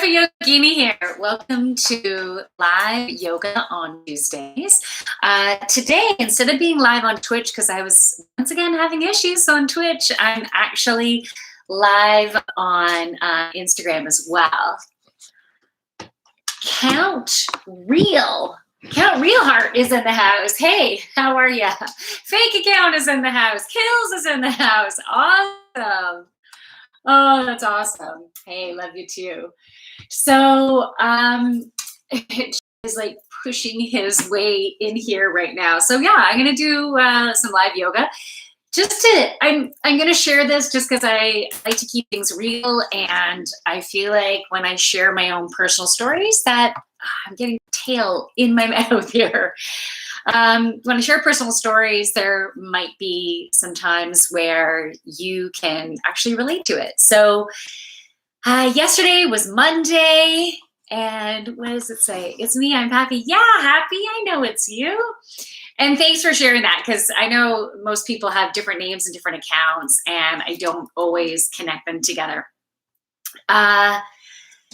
Yogini here. Welcome to live yoga on Tuesdays. Today, instead of being live on Twitch, because I was once again having issues on Twitch, I'm actually live on Instagram as well. Count Real Heart is in the house. Hey, how are ya? Fake Account is in the house. Kills is in the house. Awesome. Oh, that's awesome. Hey, love you too. So is like pushing his way in here right now. So yeah, I'm gonna do some live yoga. I'm gonna share this just because I like to keep things real, and I feel like when I share my own personal stories that I'm getting tail in my mouth here. When I share personal stories, there might be some times where you can actually relate to it. So yesterday was Monday, and what does it say? It's me, I'm happy. Yeah, happy, I know it's you. And thanks for sharing that, because I know most people have different names and different accounts, and I don't always connect them together.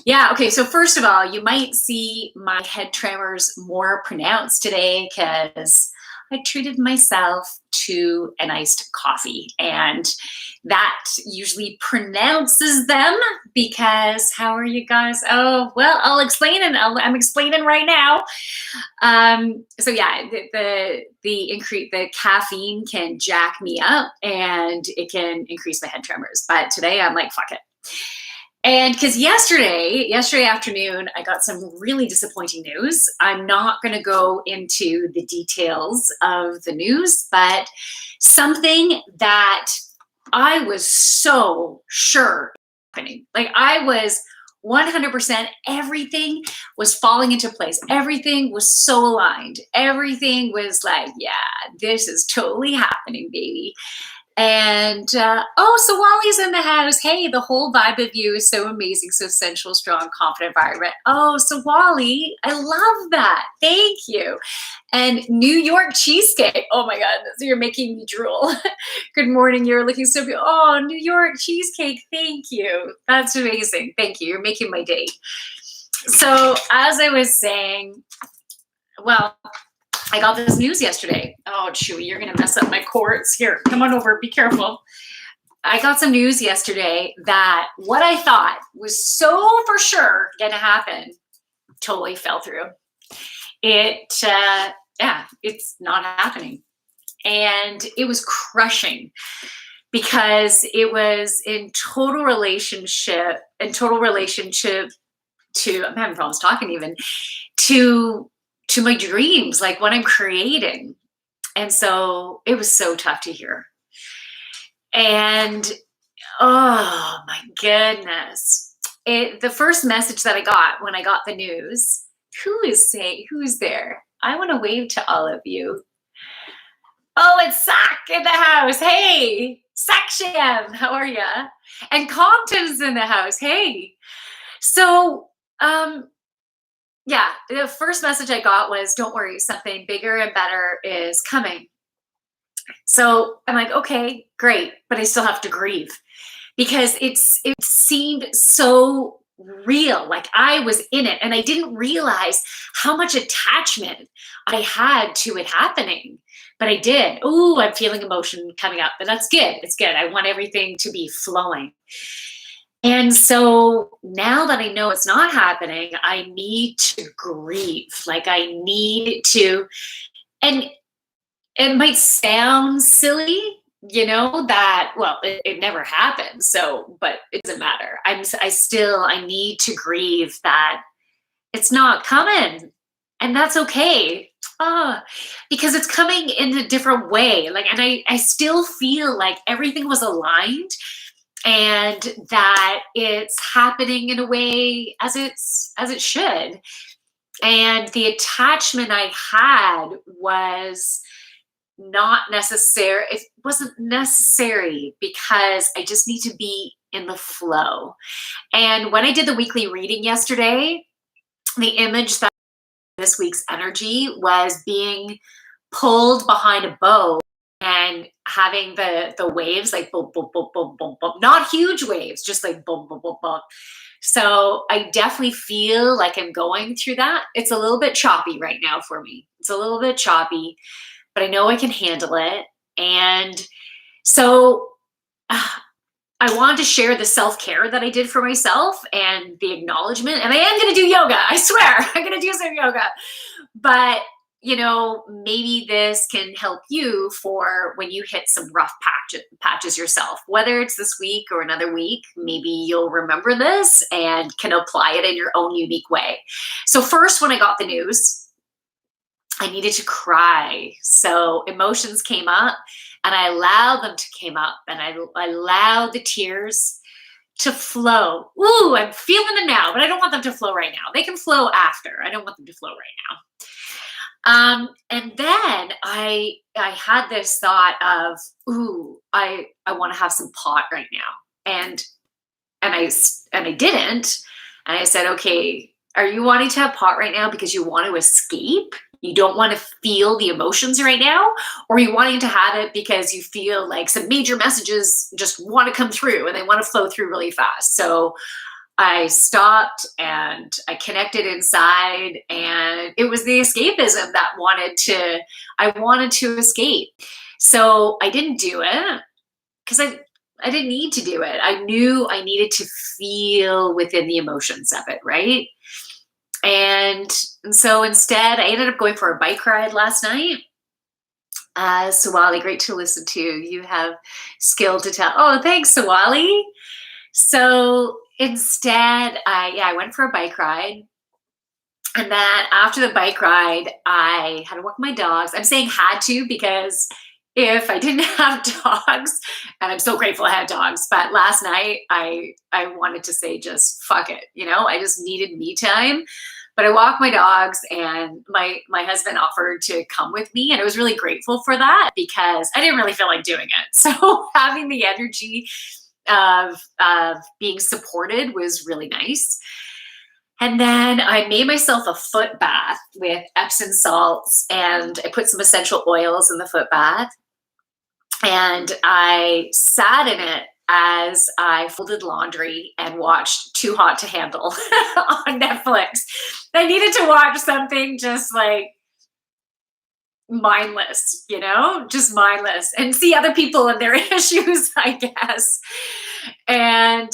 Yeah, okay, so first of all, you might see my head tremors more pronounced today because I treated myself to an iced coffee, and that usually pronounces them because how are you guys? Oh, well, I'll explain, and I'm explaining right now. So yeah, the caffeine can jack me up and it can increase my head tremors. But today I'm like, fuck it. And because yesterday afternoon, I got some really disappointing news. I'm not going to go into the details of the news, but something that I was so sure happening. Like I was 100%, everything was falling into place. Everything was so aligned. Everything was like, yeah, this is totally happening, baby. And oh, so Wally's in the house. Hey, the whole vibe of you is so amazing, so sensual, strong, confident, vibrant. Oh, so Wally, I love that. Thank you. And New York cheesecake. Oh my God, you're making me drool. Good morning. You're looking so beautiful. Oh, New York cheesecake. Thank you. That's amazing. Thank you. You're making my day. So as I was saying, well, I got this news yesterday. Oh, Chewy, you're going to mess up my cords. Here, come on over. Be careful. I got some news yesterday that what I thought was so for sure going to happen totally fell through. It's not happening. And it was crushing because it was in total relationship to, I'm having problems talking even, to my dreams, like what I'm creating. And so it was so tough to hear. And oh my goodness. The first message that I got when I got the news, who's there? I want to wave to all of you. Oh, it's Sack in the house. Hey, Sack-sham, how are you? And Compton's in the house. Hey. So, yeah, the first message I got was, don't worry, something bigger and better is coming. So I'm like, okay, great, but I still have to grieve because it seemed so real, like I was in it, and I didn't realize how much attachment I had to it happening, but I did. Oh, I'm feeling emotion coming up, but that's good. It's good. I want everything to be flowing. And so now that I know it's not happening, I need to grieve. Like I need to, and it might sound silly, that, well, it never happened. So, but it doesn't matter. I need to grieve that it's not coming, and that's okay. Because it's coming in a different way. Like, and I still feel like everything was aligned, and that it's happening in a way as it should. And the attachment I had was not necessary. It wasn't necessary because I just need to be in the flow. And when I did the weekly reading yesterday, the image that this week's energy was being pulled behind a boat and having the waves like boom, boom, boom, boom, boom, boom. Not huge waves, just like boom, boom, boom, boom. So I definitely feel like I'm going through that. It's a little bit choppy right now for me. It's a little bit choppy, but I know I can handle it. And so uh, I wanted to share the self care that I did for myself and the acknowledgement. And I am going to do yoga. I swear, I'm going to do some yoga. But, maybe this can help you for when you hit some rough patches yourself, whether it's this week or another week. Maybe you'll remember this and can apply it in your own unique way. So, first, when I got the news, I needed to cry. So, emotions came up and I allowed them to come up and I allowed the tears to flow. Ooh, I'm feeling them now, but I don't want them to flow right now. They can flow after. I don't want them to flow right now. And then I had this thought of, ooh, I want to have some pot right now. And I didn't. And I said, okay, are you wanting to have pot right now because you want to escape? You don't want to feel the emotions right now? Or are you wanting to have it because you feel like some major messages just want to come through and they want to flow through really fast? So I stopped and I connected inside, and it was the escapism that I wanted to escape. So I didn't do it because I didn't need to do it. I knew I needed to feel within the emotions of it, right? And so instead, I ended up going for a bike ride last night. Sawali, great to listen to. You have skill to tell. Oh, thanks, Sawali. So instead, I went for a bike ride. And then after the bike ride, I had to walk my dogs. I'm saying had to because if I didn't have dogs, and I'm so grateful I had dogs, but last night I wanted to say just fuck it. I just needed me time. But I walked my dogs and my husband offered to come with me. And I was really grateful for that because I didn't really feel like doing it. So having the energy of being supported was really nice. And then I made myself a foot bath with Epsom salts, and I put some essential oils in the foot bath. And I sat in it as I folded laundry and watched Too Hot to Handle on Netflix. I needed to watch something just like mindless, just mindless, and see other people and their issues, I guess. And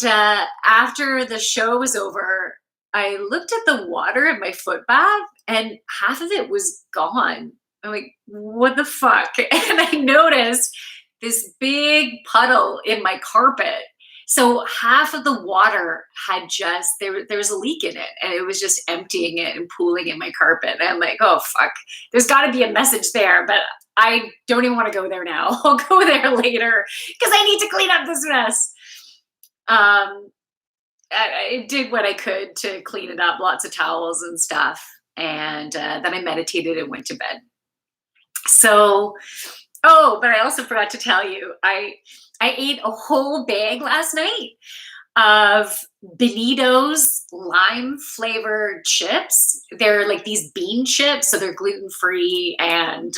after the show was over, I looked at the water in my foot bath and half of it was gone. I'm like, what the fuck? And I noticed this big puddle in my carpet. So half of the water had there was a leak in it, and it was just emptying it and pooling in my carpet. And I'm like, oh, fuck, there's got to be a message there, but I don't even want to go there now. I'll go there later because I need to clean up this mess. I did what I could to clean it up, lots of towels and stuff. And then I meditated and went to bed. So, but I also forgot to tell you, I ate a whole bag last night of Benito's lime flavored chips. They're like these bean chips, so they're gluten-free and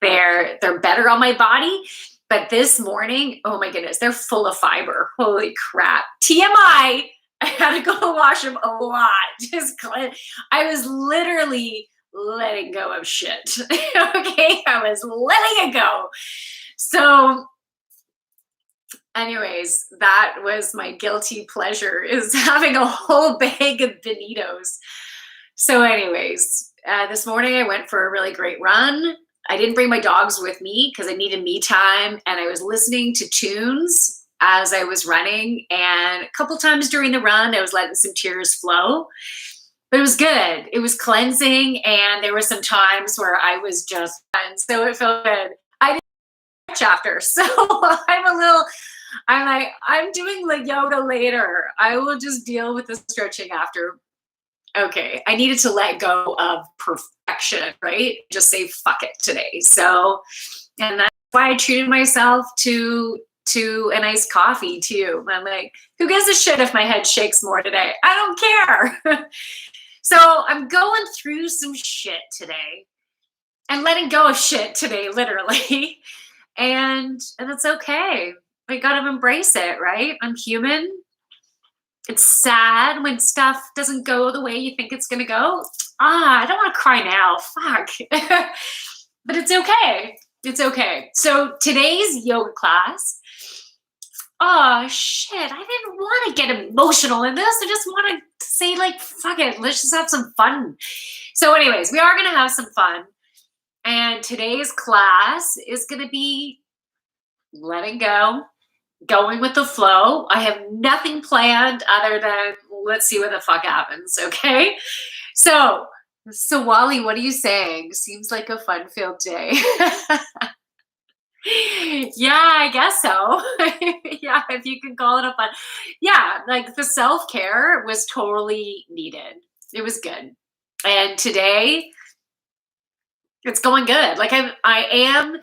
they're better on my body. But this morning, oh my goodness, they're full of fiber. Holy crap. TMI, I had to go wash them a lot. I was literally letting go of shit. Okay, I was letting it go. So anyways, that was my guilty pleasure, is having a whole bag of Benitos. So anyways, this morning I went for a really great run. I didn't bring my dogs with me because I needed me time, and I was listening to tunes as I was running, and a couple times during the run I was letting some tears flow, but it was good. It was cleansing, and there were some times where I was just fun, so it felt good. I didn't stretch after, so I'm doing the yoga later. I will just deal with the stretching after. Okay, I needed to let go of perfection, right? Just say fuck it today. So, and that's why I treated myself to a nice coffee too. I'm like, who gives a shit if my head shakes more today? I don't care. So I'm going through some shit today and letting go of shit today, literally. And it's okay. I gotta embrace it, right? I'm human. It's sad when stuff doesn't go the way you think it's gonna go. I don't want to cry now. Fuck. But it's okay. It's okay. So today's yoga class. Oh shit, I didn't want to get emotional in this. I just want to say, like, fuck it. Let's just have some fun. So, anyways, we are gonna have some fun. And today's class is gonna be letting go, going with the flow. I have nothing planned other than let's see what the fuck happens, okay? So, Wally, what are you saying? Seems like a fun-filled day. Yeah, I guess so. Yeah, if you can call it a fun. Yeah, like the self-care was totally needed. It was good. And today it's going good. Like I am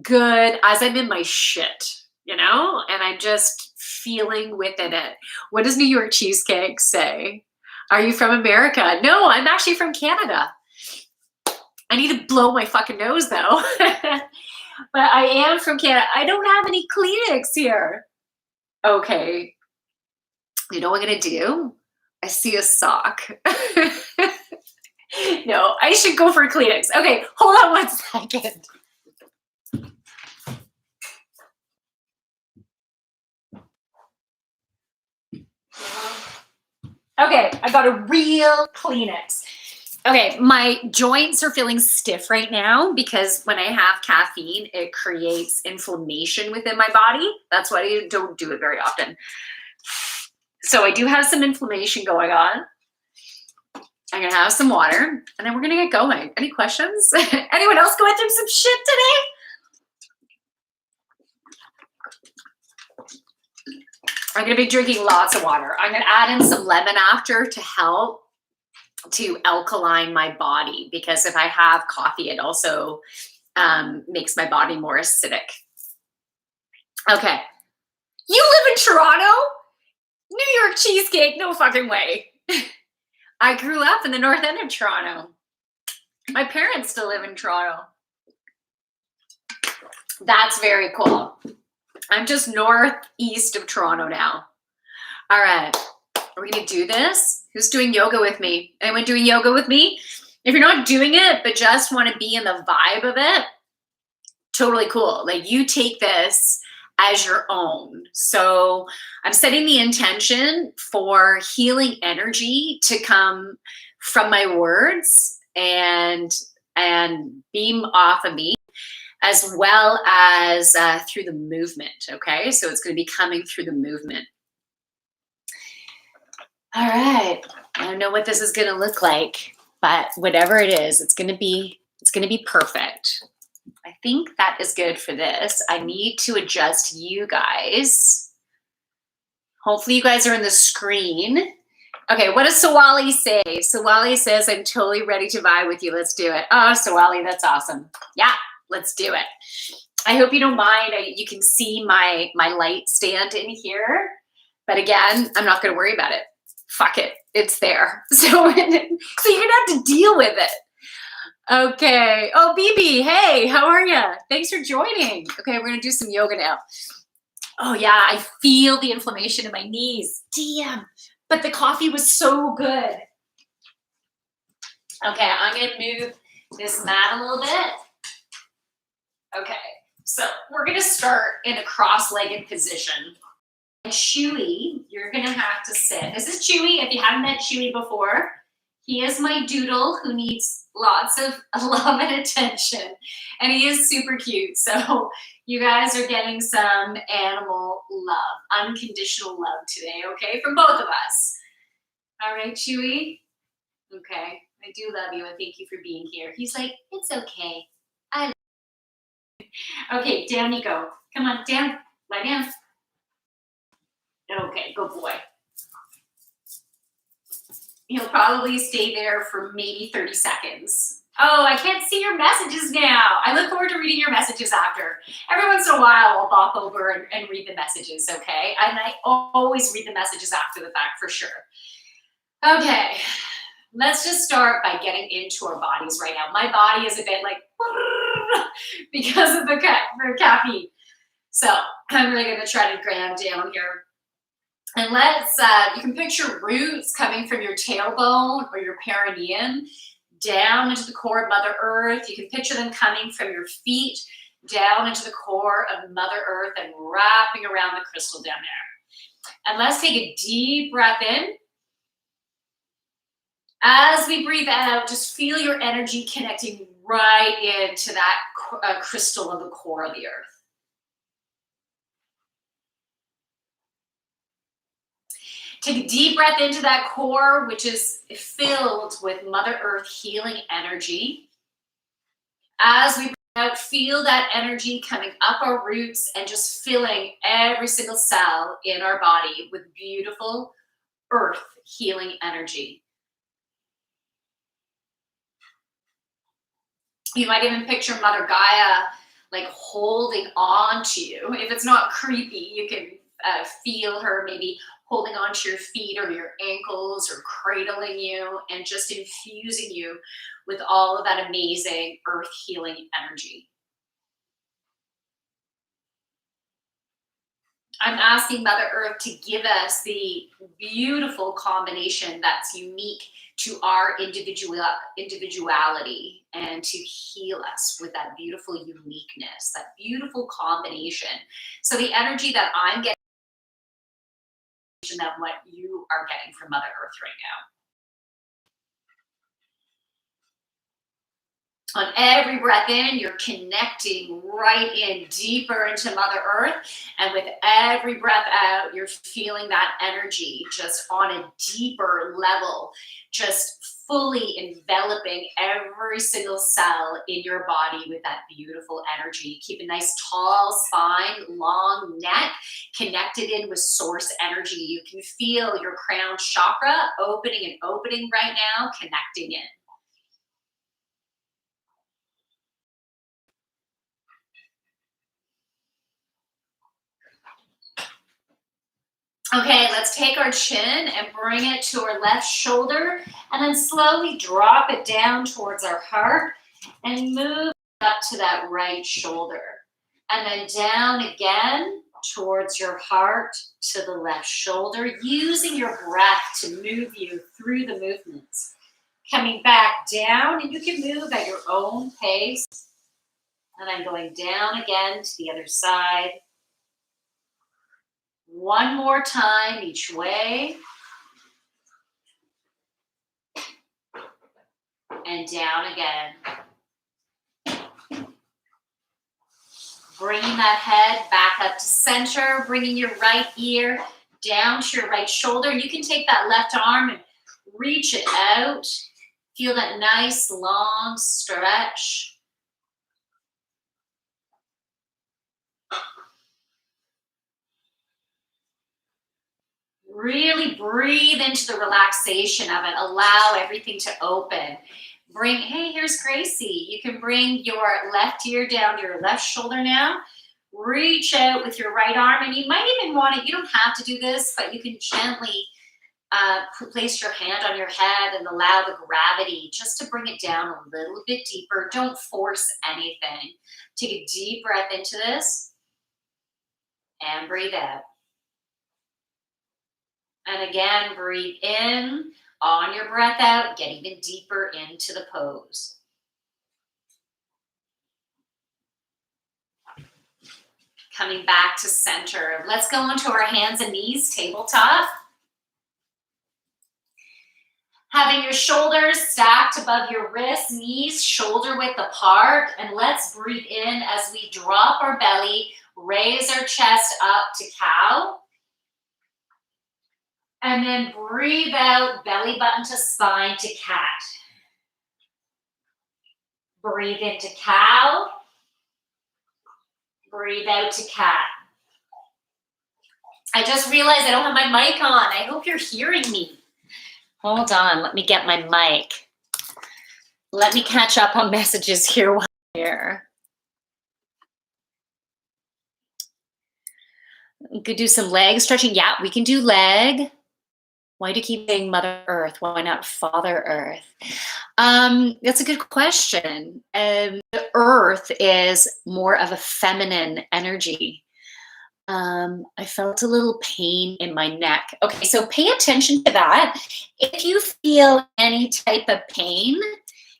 good as I'm in my shit, and I'm just feeling within it. What does New York cheesecake say? Are you from America? No, I'm actually from Canada. I need to blow my fucking nose though. But I am from Canada. I don't have any Kleenex here. Okay. You know what I'm going to do? I see a sock. No, I should go for Kleenex. Okay, hold on 1 second. Okay, I got a real Kleenex. Okay, my joints are feeling stiff right now because when I have caffeine, it creates inflammation within my body. That's why I don't do it very often. So I do have some inflammation going on. I'm gonna have some water and then we're gonna get going. Any questions? Anyone else going through some shit today? I'm gonna be drinking lots of water. I'm gonna add in some lemon after to help to alkaline my body, because if I have coffee, it also makes my body more acidic. Okay. You live in Toronto? New York cheesecake? No fucking way. I grew up in the north end of Toronto. My parents still live in Toronto. That's very cool. I'm just northeast of Toronto now. All right. Are we going to do this? Who's doing yoga with me? Anyone doing yoga with me? If you're not doing it, but just want to be in the vibe of it, totally cool. Like, you take this as your own. So I'm setting the intention for healing energy to come from my words and beam off of me, as well as through the movement. Okay, so it's going to be coming through the movement. All right, I don't know what this is going to look like, but whatever it is, it's going to be perfect. I think that is good for this. I need to adjust you guys. Hopefully you guys are in the screen. Okay, what does Sawali say? Sawali says, I'm totally ready to vibe with you. Let's do it. Oh, Sawali, that's awesome. Yeah, let's do it. I hope you don't mind. You can see my light stand in here. But again, I'm not going to worry about it. Fuck it. It's there. So you're going to have to deal with it. Okay. Oh, BB, hey, how are you? Thanks for joining. Okay, we're going to do some yoga now. Oh, yeah, I feel the inflammation in my knees. Damn. But the coffee was so good. Okay, I'm going to move this mat a little bit. Okay, so we're going to start in a cross-legged position. Chewy, you're going to have to sit. This is Chewy. If you haven't met Chewy before, he is my doodle who needs lots of love and attention. And he is super cute. So you guys are getting some animal love, unconditional love today, okay? From both of us. All right, Chewy? Okay. I do love you and thank you for being here. He's like, it's okay. Okay, down you go. Come on, down. Lie down. Okay, good boy. He'll probably stay there for maybe 30 seconds. Oh, I can't see your messages now. I look forward to reading your messages after. Every once in a while, I'll bop over and read the messages, okay? And I always read the messages after the fact, for sure. Okay, let's just start by getting into our bodies right now. My body is a bit like, because of the caffeine. So I'm really going to try to ground down here. And you can picture roots coming from your tailbone or your perineum down into the core of Mother Earth. You can picture them coming from your feet down into the core of Mother Earth and wrapping around the crystal down there. And let's take a deep breath in. As we breathe out, just feel your energy connecting right into that crystal of the core of the earth. Take a deep breath into that core, which is filled with Mother Earth healing energy. As we breathe out, feel that energy coming up our roots and just filling every single cell in our body with beautiful earth healing energy. You might even picture Mother Gaia like holding on to you. If it's not creepy, you can feel her maybe holding onto your feet or your ankles or cradling you and just infusing you with all of that amazing earth healing energy. I'm asking Mother Earth to give us the beautiful combination that's unique to our individuality and to heal us with that beautiful uniqueness, that beautiful combination. So the energy that I'm getting, that what you are getting from Mother Earth right now. On every breath in, you're connecting right in deeper into Mother Earth. And with every breath out, you're feeling that energy just on a deeper level, just fully enveloping every single cell in your body with that beautiful energy. Keep a nice tall spine, long neck, connected in with source energy. You can feel your crown chakra opening and opening right now, connecting in. Okay, let's take our chin and bring it to our left shoulder and then slowly drop it down towards our heart and move up to that right shoulder. And then down again towards your heart to the left shoulder, using your breath to move you through the movements. Coming back down, and you can move at your own pace. And I'm going down again to the other side. One more time each way. And down again. Bringing that head back up to center, bringing your right ear down to your right shoulder. You can take that left arm and reach it out. Feel that nice long stretch. Really breathe into the relaxation of it. Allow everything to open. Hey, here's Gracie. You can bring your left ear down to your left shoulder now. Reach out with your right arm, and you might even want it. You don't have to do this, but you can gently place your hand on your head and allow the gravity just to bring it down a little bit deeper. Don't force anything. Take a deep breath into this and breathe out. And again, breathe in. On your breath out, get even deeper into the pose. Coming back to center. Let's go onto our hands and knees, tabletop. Having your shoulders stacked above your wrists, knees shoulder width apart. And let's breathe in as we drop our belly, raise our chest up to cow. And then breathe out, belly button to spine to cat. Breathe into cow. Breathe out to cat. I just realized I don't have my mic on. I hope you're hearing me. Hold on, let me get my mic. Let me catch up on messages here while I'm here. We could do some leg stretching. Yeah, we can do leg. Why do you keep saying Mother Earth? Why not Father Earth? That's a good question. The Earth is more of a feminine energy. I felt a little pain in my neck. Okay, so pay attention to that. If you feel any type of pain,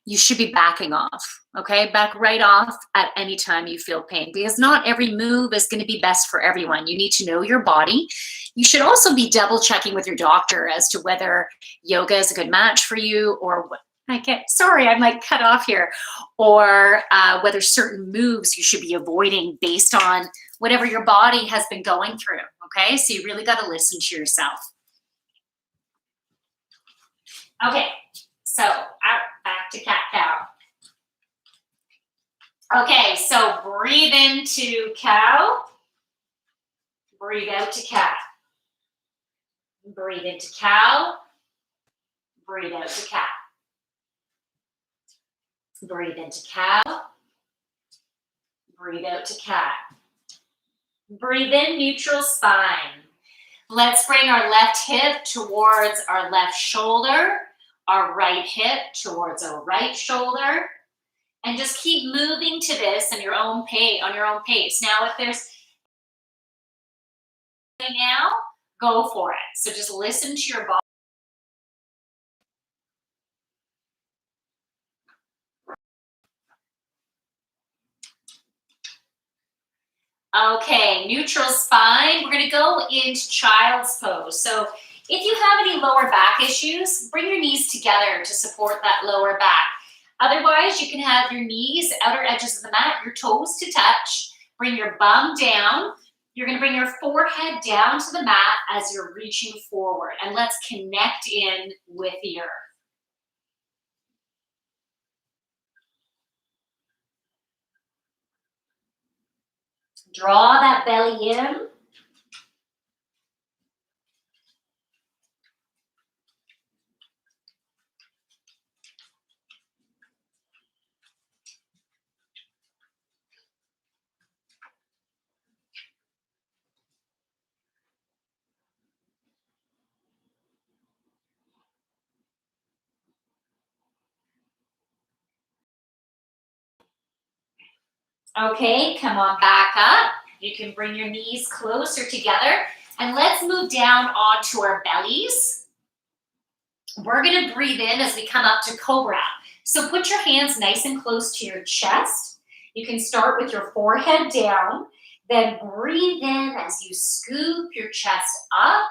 you should be backing off. Okay, back right off at any time you feel pain, because not every move is going to be best for everyone. You need to know your body. You should also be double checking with your doctor as to whether yoga is a good match for you, or what. Sorry, I might cut off here, or whether certain moves you should be avoiding based on whatever your body has been going through. Okay, so you really got to listen to yourself. Okay, so back to cat cow. Okay, so breathe into cow, breathe out to cat. Breathe into cow, breathe out to cat. Breathe into cow, breathe out to cat. Breathe in, neutral spine. Let's bring our left hip towards our left shoulder, our right hip towards our right shoulder, and just keep moving to this on your own pace. Now, if there's now, go for it. So just listen to your body. Okay, neutral spine. We're going to go into child's pose. So if you have any lower back issues, bring your knees together to support that lower back. Otherwise, you can have your knees, outer edges of the mat, your toes to touch. Bring your bum down. You're going to bring your forehead down to the mat as you're reaching forward. And let's connect in with the earth. Draw that belly in. Okay, come on back up. You can bring your knees closer together. And let's move down onto our bellies. We're going to breathe in as we come up to cobra. So put your hands nice and close to your chest. You can start with your forehead down. Then breathe in as you scoop your chest up.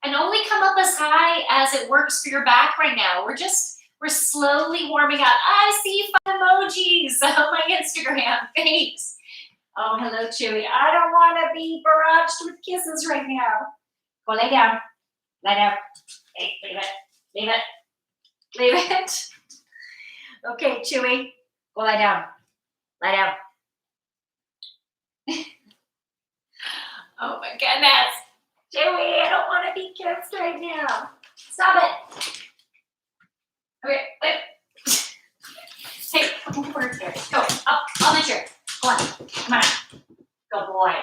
And only come up as high as it works for your back right now. We're slowly warming up. I see fun emojis on my Instagram. Thanks. Oh, hello, Chewy. I don't want to be barraged with kisses right now. Go lay down. Lie down. Hey, leave it. Leave it. Leave it. Okay, Chewy. Go lie down. Lie down. Oh, my goodness. Chewy, I don't want to be kissed right now. Stop it. Okay, wait. Hey, come over here. Go, up on the chair. Go on, come on. Good boy.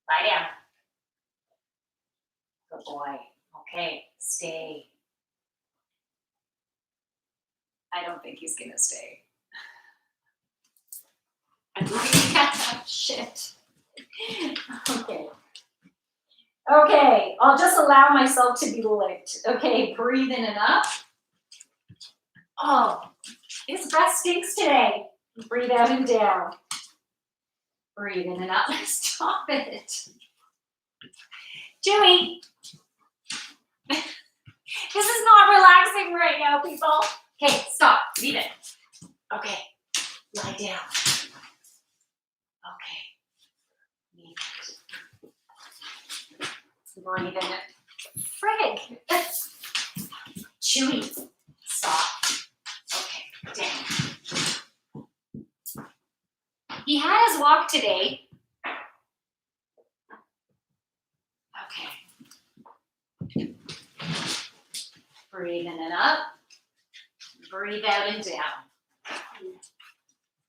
Lie down. Good boy. Okay, stay. I don't think he's gonna stay. I'm moving out. Shit. Okay. Okay, I'll just allow myself to be licked. Okay, breathe in and up. Oh, his breath stinks today. Breathe out and down. Breathe in and up. Stop it. Jimmy. This is not relaxing right now, people. Okay, stop. Leave it. Okay, lie down. Okay. Leave it. Breathe in it. Frig. Chewy. Stop. Okay, down. He had his walk today. Okay. Breathe in and up. Breathe out and down.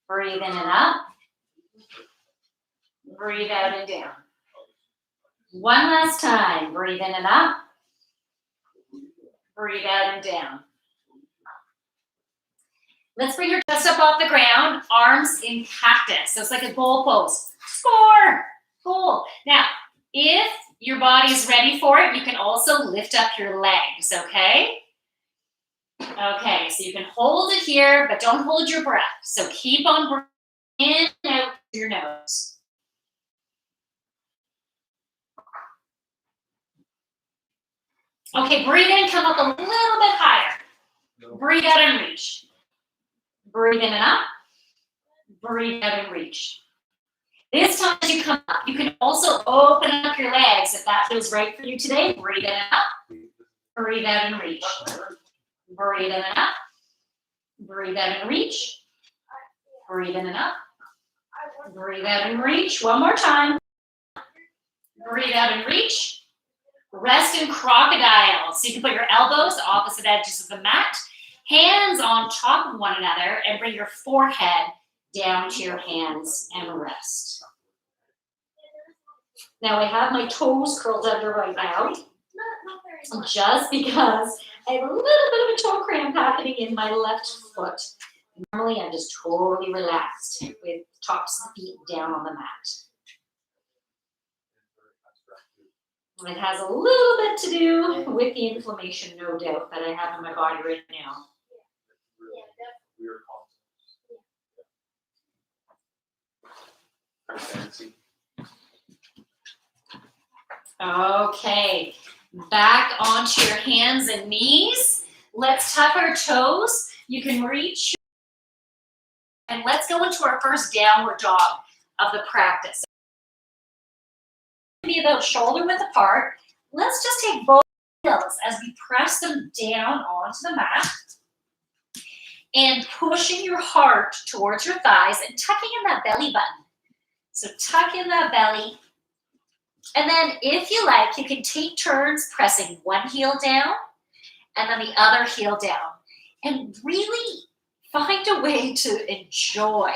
Breathe in and up. Breathe out and down. One last time. Breathe in and up. Breathe out and down. Let's bring your chest up off the ground, arms in cactus. So it's like a goal pose. Score! Cool. Now, if your body is ready for it, you can also lift up your legs, okay? Okay, so you can hold it here, but don't hold your breath. So keep on breathing in and out through your nose. Okay, breathe in, come up a little bit higher. Breathe out and reach. Breathe in and up. Breathe out and reach. This time as you come up, you can also open up your legs if that feels right for you today. Breathe in and up. Breathe out and reach. Breathe in and up. Breathe out and reach. Breathe in and up. Breathe out and reach. One more time. Breathe out and reach. Rest in crocodile. So you can put your elbows opposite edges of the mat, hands on top of one another, and bring your forehead down to your hands and rest. Now I have my toes curled under right now, just because I have a little bit of a toe cramp happening in my left foot. Normally I'm just totally relaxed with tops of the feet down on the mat. It has a little bit to do with the inflammation, no doubt, that I have in my body right now. Okay, back onto your hands and knees. Let's tuck our toes. You can reach. And let's go into our first downward dog of the practice. Be about shoulder width apart. Let's just take both heels as we press them down onto the mat and pushing your heart towards your thighs and tucking in that belly button. So tuck in that belly. And then if you like, you can take turns pressing one heel down and then the other heel down. And really find a way to enjoy,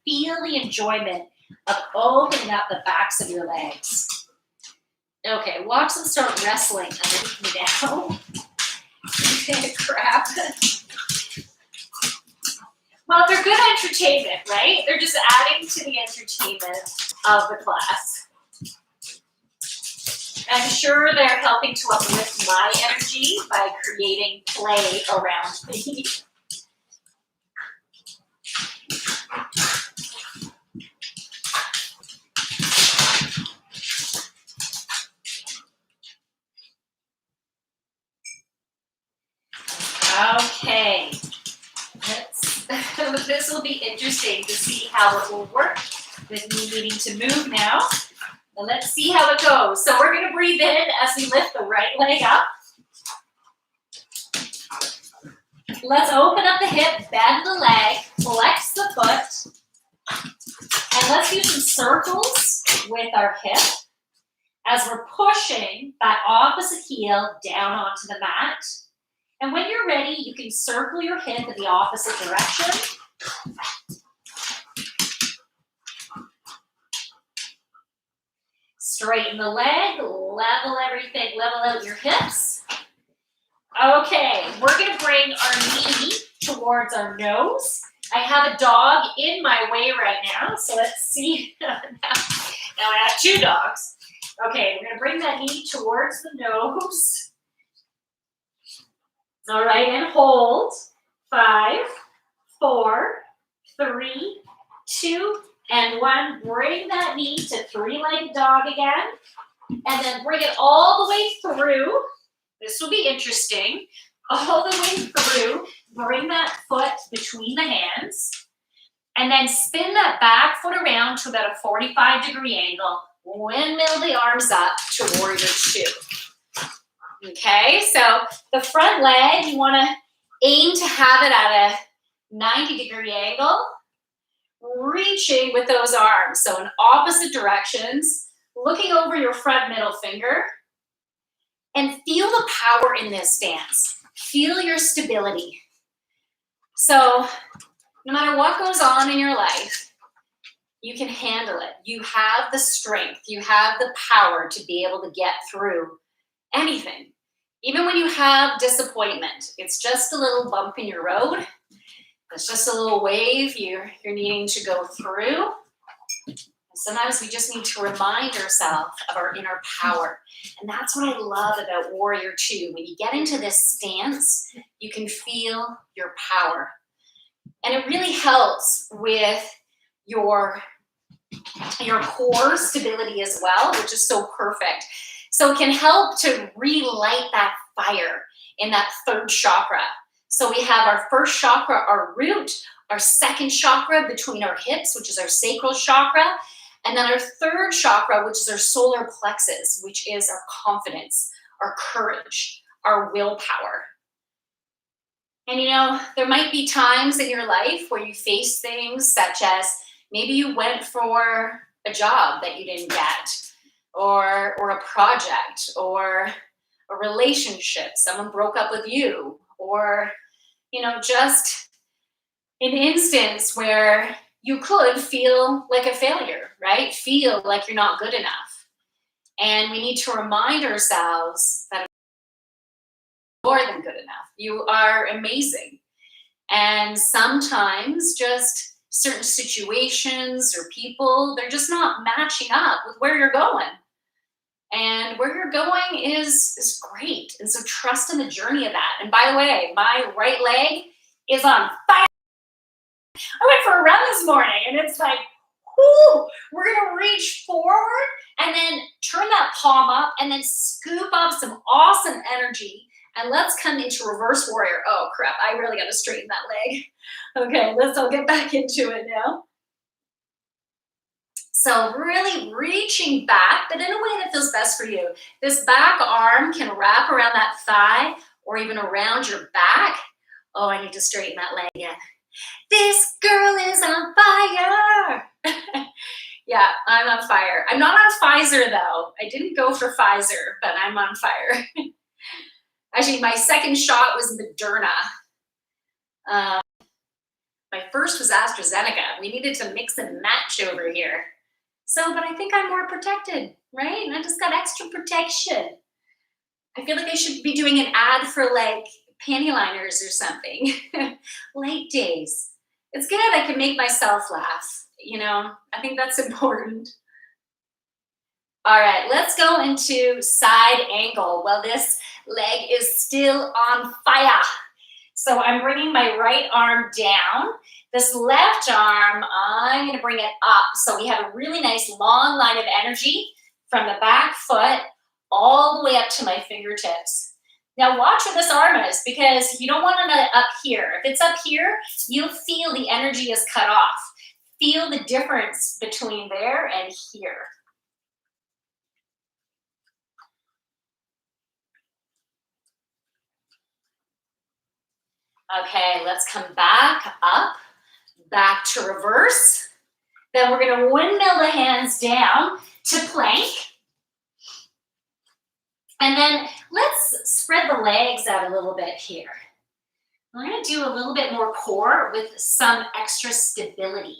feel the enjoyment of opening up the backs of your legs. Okay, watch them start wrestling underneath me now. Crap. Well, they're good entertainment, right? They're just adding to the entertainment of the class. I'm sure they're helping to uplift my energy by creating play around me. Okay, this will be interesting to see how it will work with me needing to move now. But let's see how it goes. So we're going to breathe in as we lift the right leg up. Let's open up the hip, bend the leg, flex the foot, and let's do some circles with our hip as we're pushing that opposite heel down onto the mat. And when you're ready, you can circle your hip in the opposite direction. Straighten the leg, level everything, level out your hips. Okay, we're gonna bring our knee towards our nose. I have a dog in my way right now, so let's see. Now I have two dogs. Okay, we're gonna bring that knee towards the nose. All right, and hold. 5, 4, 3, 2, and 1. Bring that knee to three-legged dog again. And then bring it all the way through. This will be interesting. All the way through. Bring that foot between the hands. And then spin that back foot around to about a 45-degree angle. Windmill the arms up to warrior 2. Okay, so the front leg, you want to aim to have it at a 90-degree angle, reaching with those arms. So in opposite directions, looking over your front middle finger, and feel the power in this stance. Feel your stability. So no matter what goes on in your life, you can handle it. You have the strength. You have the power to be able to get through anything. Even when you have disappointment, it's just a little bump in your road. It's just a little wave you're needing to go through. Sometimes we just need to remind ourselves of our inner power. And that's what I love about Warrior 2. When you get into this stance, you can feel your power. And it really helps with your core stability as well, which is so perfect. So it can help to relight that fire in that third chakra. So we have our first chakra, our root, our second chakra between our hips, which is our sacral chakra, and then our third chakra, which is our solar plexus, which is our confidence, our courage, our willpower. And you know, there might be times in your life where you face things such as maybe you went for a job that you didn't get, or a project, or a relationship, someone broke up with you, or, you know, just an instance where you could feel like a failure, right? Feel like you're not good enough. And we need to remind ourselves that more than good enough. You are amazing. And sometimes just certain situations or people, they're just not matching up with where you're going. And where you're going is great. And so trust in the journey of that. And by the way, my right leg is on fire. I went for a run this morning and it's like, whoo, we're going to reach forward and then turn that palm up and then scoop up some awesome energy. And let's come into reverse warrior. Oh crap, I really got to straighten that leg. Okay, I'll get back into it now. So really reaching back, but in a way that feels best for you. This back arm can wrap around that thigh or even around your back. Oh, I need to straighten that leg again. This girl is on fire. Yeah, I'm on fire. I'm not on Pfizer though. I didn't go for Pfizer, but I'm on fire. Actually, my second shot was Moderna. My first was AstraZeneca. We needed to mix and match over here. So, but I think I'm more protected, right? And I just got extra protection. I feel like I should be doing an ad for like panty liners or something. Late days. It's good. I can make myself laugh. You know, I think that's important. All right, let's go into side angle. Well, this leg is still on fire. So I'm bringing my right arm down. This left arm, I'm going to bring it up. So we have a really nice long line of energy from the back foot all the way up to my fingertips. Now watch where this arm is because you don't want it up here. If it's up here, you'll feel the energy is cut off. Feel the difference between there and here. Okay, let's come back up, back to reverse. Then we're going to windmill the hands down to plank. And then let's spread the legs out a little bit here. We're going to do a little bit more core with some extra stability.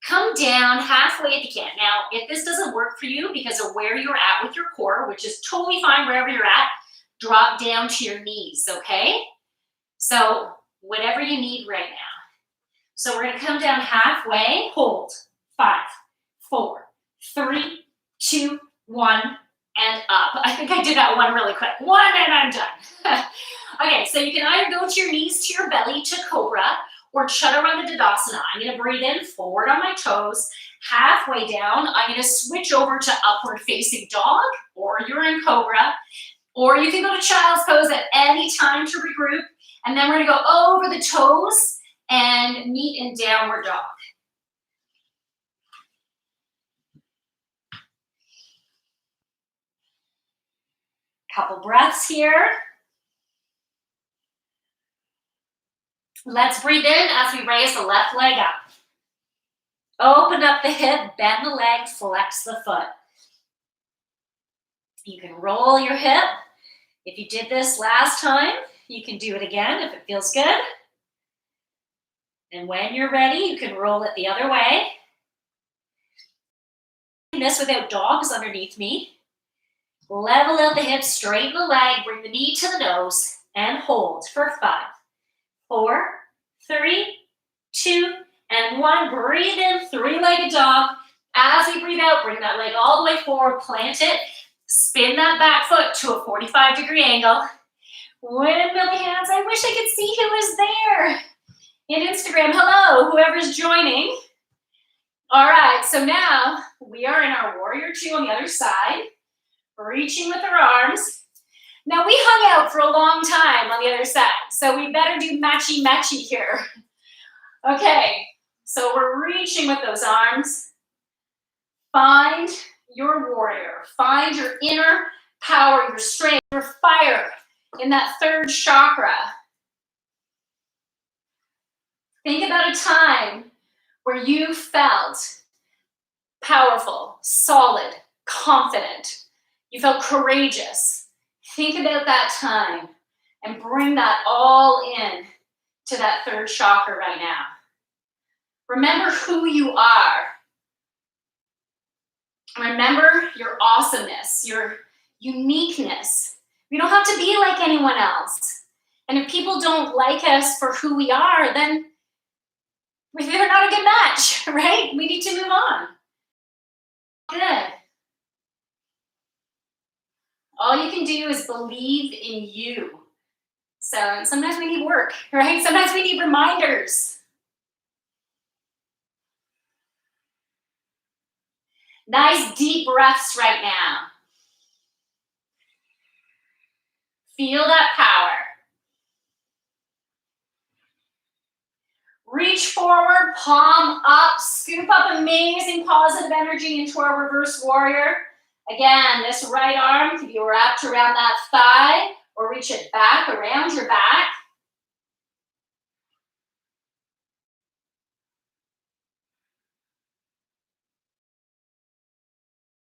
Come down halfway if you can. Now, if this doesn't work for you because of where you're at with your core, which is totally fine wherever you're at, drop down to your knees, okay? So whatever you need right now. So we're going to come down halfway, hold, 5, 4, 3, 2, 1, and up. I think I did that one really quick. 1 and I'm done. Okay, so you can either go to your knees to your belly to cobra or chaturanga dadasana. I'm going to breathe in forward on my toes. Halfway down, I'm going to switch over to upward facing dog, or you're in cobra, or you can go to child's pose at any time to regroup. And then we're going to go over the toes and meet in downward dog. Couple breaths here. Let's breathe in as we raise the left leg up. Open up the hip, bend the leg, flex the foot. You can roll your hip. If you did this last time, you can do it again if it feels good. And when you're ready, you can roll it the other way. This without dogs underneath me. Level out the hips, straighten the leg, bring the knee to the nose, and hold for 5, 4, 3, 2, and 1. Breathe in, three-legged dog. As we breathe out, bring that leg all the way forward, plant it, spin that back foot to a 45-degree angle. Windmill the hands. I wish I could see who was there. In Instagram, hello, whoever's joining. All right, so now we are in our warrior two on the other side, reaching with our arms. Now we hung out for a long time on the other side, so we better do matchy-matchy here. Okay, so we're reaching with those arms. Find your warrior. Find your inner power, your strength, your fire in that third chakra. Think about a time where you felt powerful, solid, confident. You felt courageous. Think about that time and bring that all in to that third chakra right now. Remember who you are. Remember your awesomeness, your uniqueness. We don't have to be like anyone else. And if people don't like us for who we are, then they're not a good match, right? We need to move on. Good. All you can do is believe in you. So sometimes we need work, right? Sometimes we need reminders. Nice deep breaths right now. Feel that power. Reach forward, palm up, scoop up amazing positive energy into our reverse warrior. Again, this right arm can be wrapped around that thigh or reach it back around your back.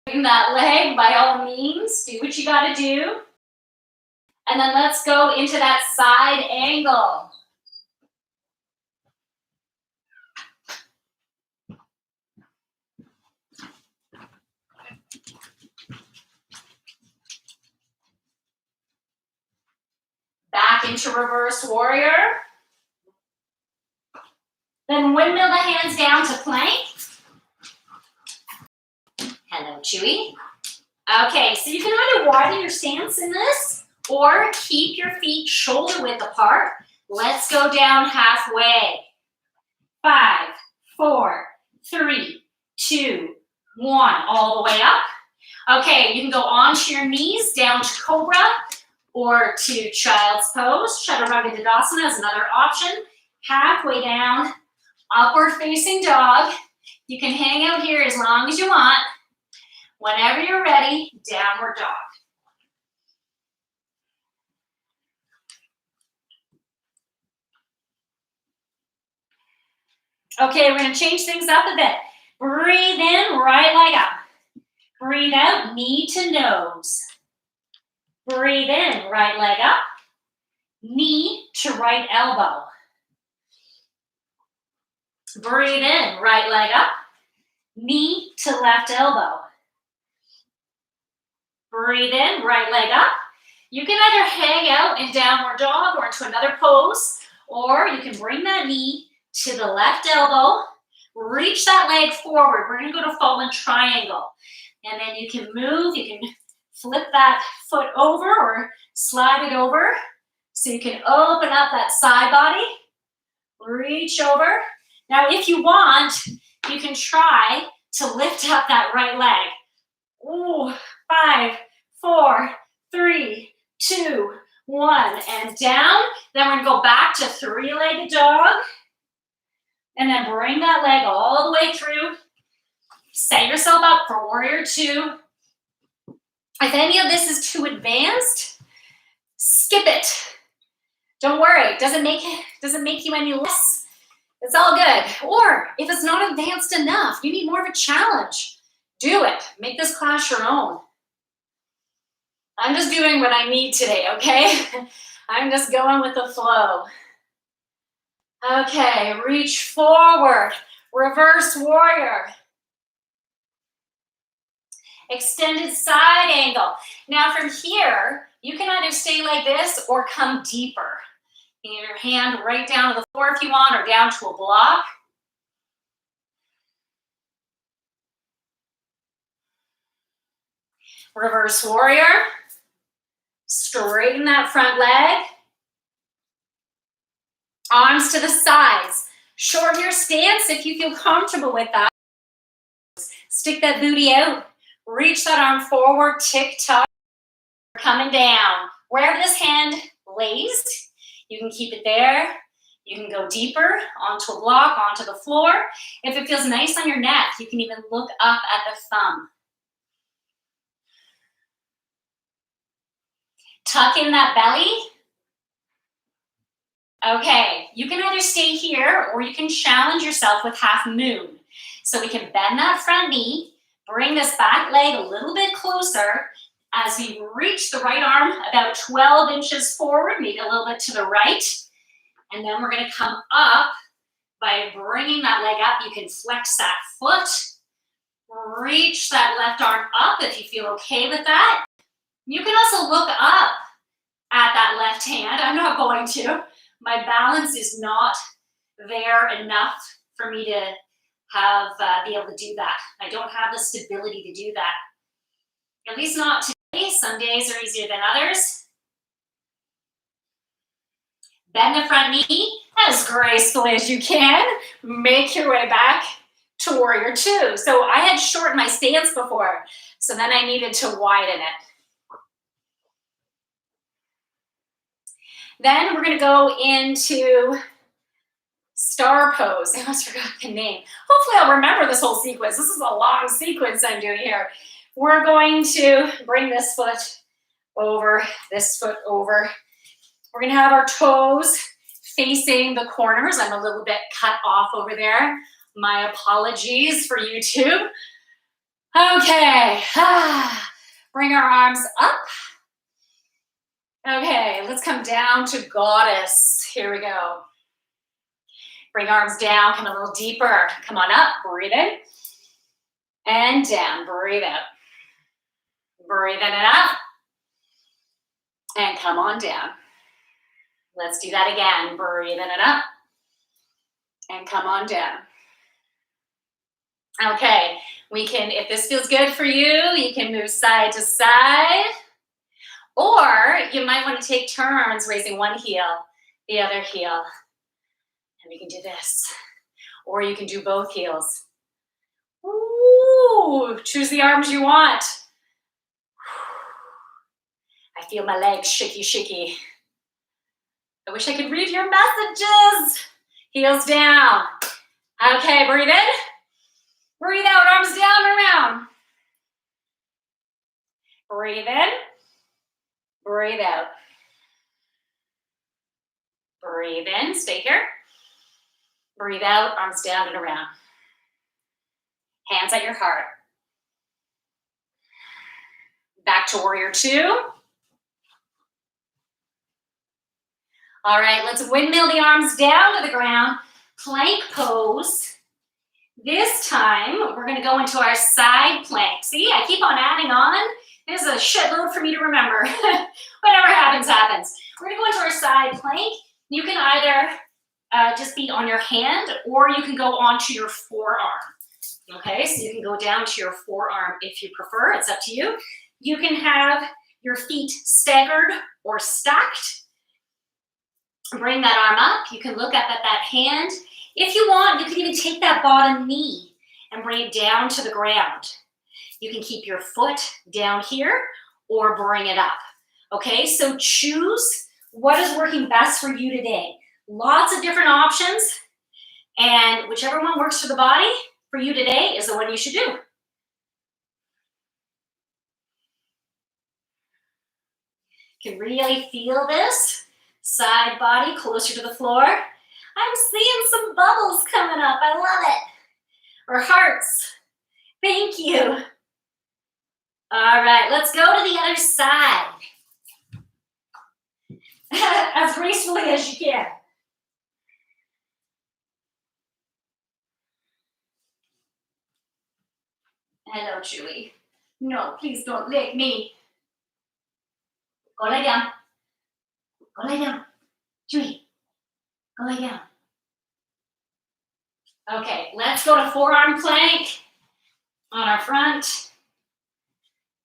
Bring that leg by all means, do what you gotta do. And then let's go into that side angle. Back into reverse warrior. Then windmill the hands down to plank. Hello, Chewy. Okay, so you can either widen your stance in this or keep your feet shoulder width apart. Let's go down halfway. 5, 4, 3, 2, 1. All the way up. Okay, you can go onto your knees, down to cobra, or to child's pose. Chaturanga Dandasana is another option. Halfway down, upward facing dog. You can hang out here as long as you want. Whenever you're ready, downward dog. Okay, we're gonna change things up a bit. Breathe in, right leg up. Breathe out, knee to nose. Breathe in, right leg up. Knee to right elbow. Breathe in, right leg up. Knee to left elbow. Breathe in, right leg up. You can either hang out in downward dog or into another pose, or you can bring that knee to the left elbow, reach that leg forward. We're gonna go to fallen triangle. And then you can move, you can flip that foot over or slide it over. So you can open up that side body, reach over. Now, if you want, you can try to lift up that right leg. Ooh, 5, 4, 3, 2, 1, and down. Then we're gonna go back to three-legged dog. And then bring that leg all the way through. Set yourself up for warrior two. If any of this is too advanced, skip it. Don't worry, doesn't make you any less. It's all good. Or if it's not advanced enough, you need more of a challenge. Do it. Make this class your own. I'm just doing what I need today, okay? I'm just going with the flow. Okay, reach forward, reverse warrior. Extended side angle. Now from here, you can either stay like this or come deeper. You can get your hand right down to the floor if you want, or down to a block. Reverse warrior. Straighten that front leg. Arms to the sides. Shorten your stance if you feel comfortable with that. Stick that booty out. Reach that arm forward, tick-tock. Coming down. Wherever this hand lays, you can keep it there. You can go deeper onto a block, onto the floor. If it feels nice on your neck, you can even look up at the thumb. Tuck in that belly. Okay, you can either stay here or you can challenge yourself with half moon. So we can bend that front knee, bring this back leg a little bit closer as we reach the right arm about 12 inches forward, maybe a little bit to the right. And then we're gonna come up by bringing that leg up. You can flex that foot, reach that left arm up if you feel okay with that. You can also look up at that left hand. I'm not going to. My balance is not there enough for me to have be able to do that. I don't have the stability to do that. At least not today. Some days are easier than others. Bend the front knee as gracefully as you can. Make your way back to warrior two. So I had shortened my stance before, so then I needed to widen it. Then we're gonna go into star pose. I almost forgot the name. Hopefully I'll remember this whole sequence. This is a long sequence I'm doing here. We're going to bring this foot over, this foot over. We're gonna have our toes facing the corners. I'm a little bit cut off over there. My apologies for YouTube. Okay, bring our arms up. Okay, let's come down to goddess. Here we go. Bring arms down, come a little deeper. Come on up, breathe in. And down, breathe out. Breathe in and up. And come on down. Let's do that again. Breathe in and up. And come on down. Okay, we can, if this feels good for you, you can move side to side. Or you might want to take turns raising one heel, the other heel. And we can do this. Or you can do both heels. Ooh, choose the arms you want. I feel my legs shaky, shaky. I wish I could read your messages. Heels down. Okay, breathe in. Breathe out, arms down and around. Breathe in. Breathe out. Breathe in, stay here. Breathe out, arms down and around. Hands at your heart. Back to warrior two. All right, let's windmill the arms down to the ground. Plank pose. This time, we're gonna go into our side plank. See, I keep on adding on. There's a shitload for me to remember. Whatever happens, happens. We're gonna go into our side plank. You can either just be on your hand or you can go onto your forearm. Okay, so you can go down to your forearm if you prefer, it's up to you. You can have your feet staggered or stacked. Bring that arm up, you can look up at that hand. If you want, you can even take that bottom knee and bring it down to the ground. You can keep your foot down here or bring it up. Okay, so choose what is working best for you today. Lots of different options, and whichever one works for the body for you today is the one you should do. You can really feel this. Side body closer to the floor. I'm seeing some bubbles coming up. I love it. Or hearts. Thank you. All right, let's go to the other side. As gracefully as you can. Hello, Julie. No, please don't lick me. Go lay down. Go lay down. Julie, go lay down. Okay, let's go to forearm plank on our front.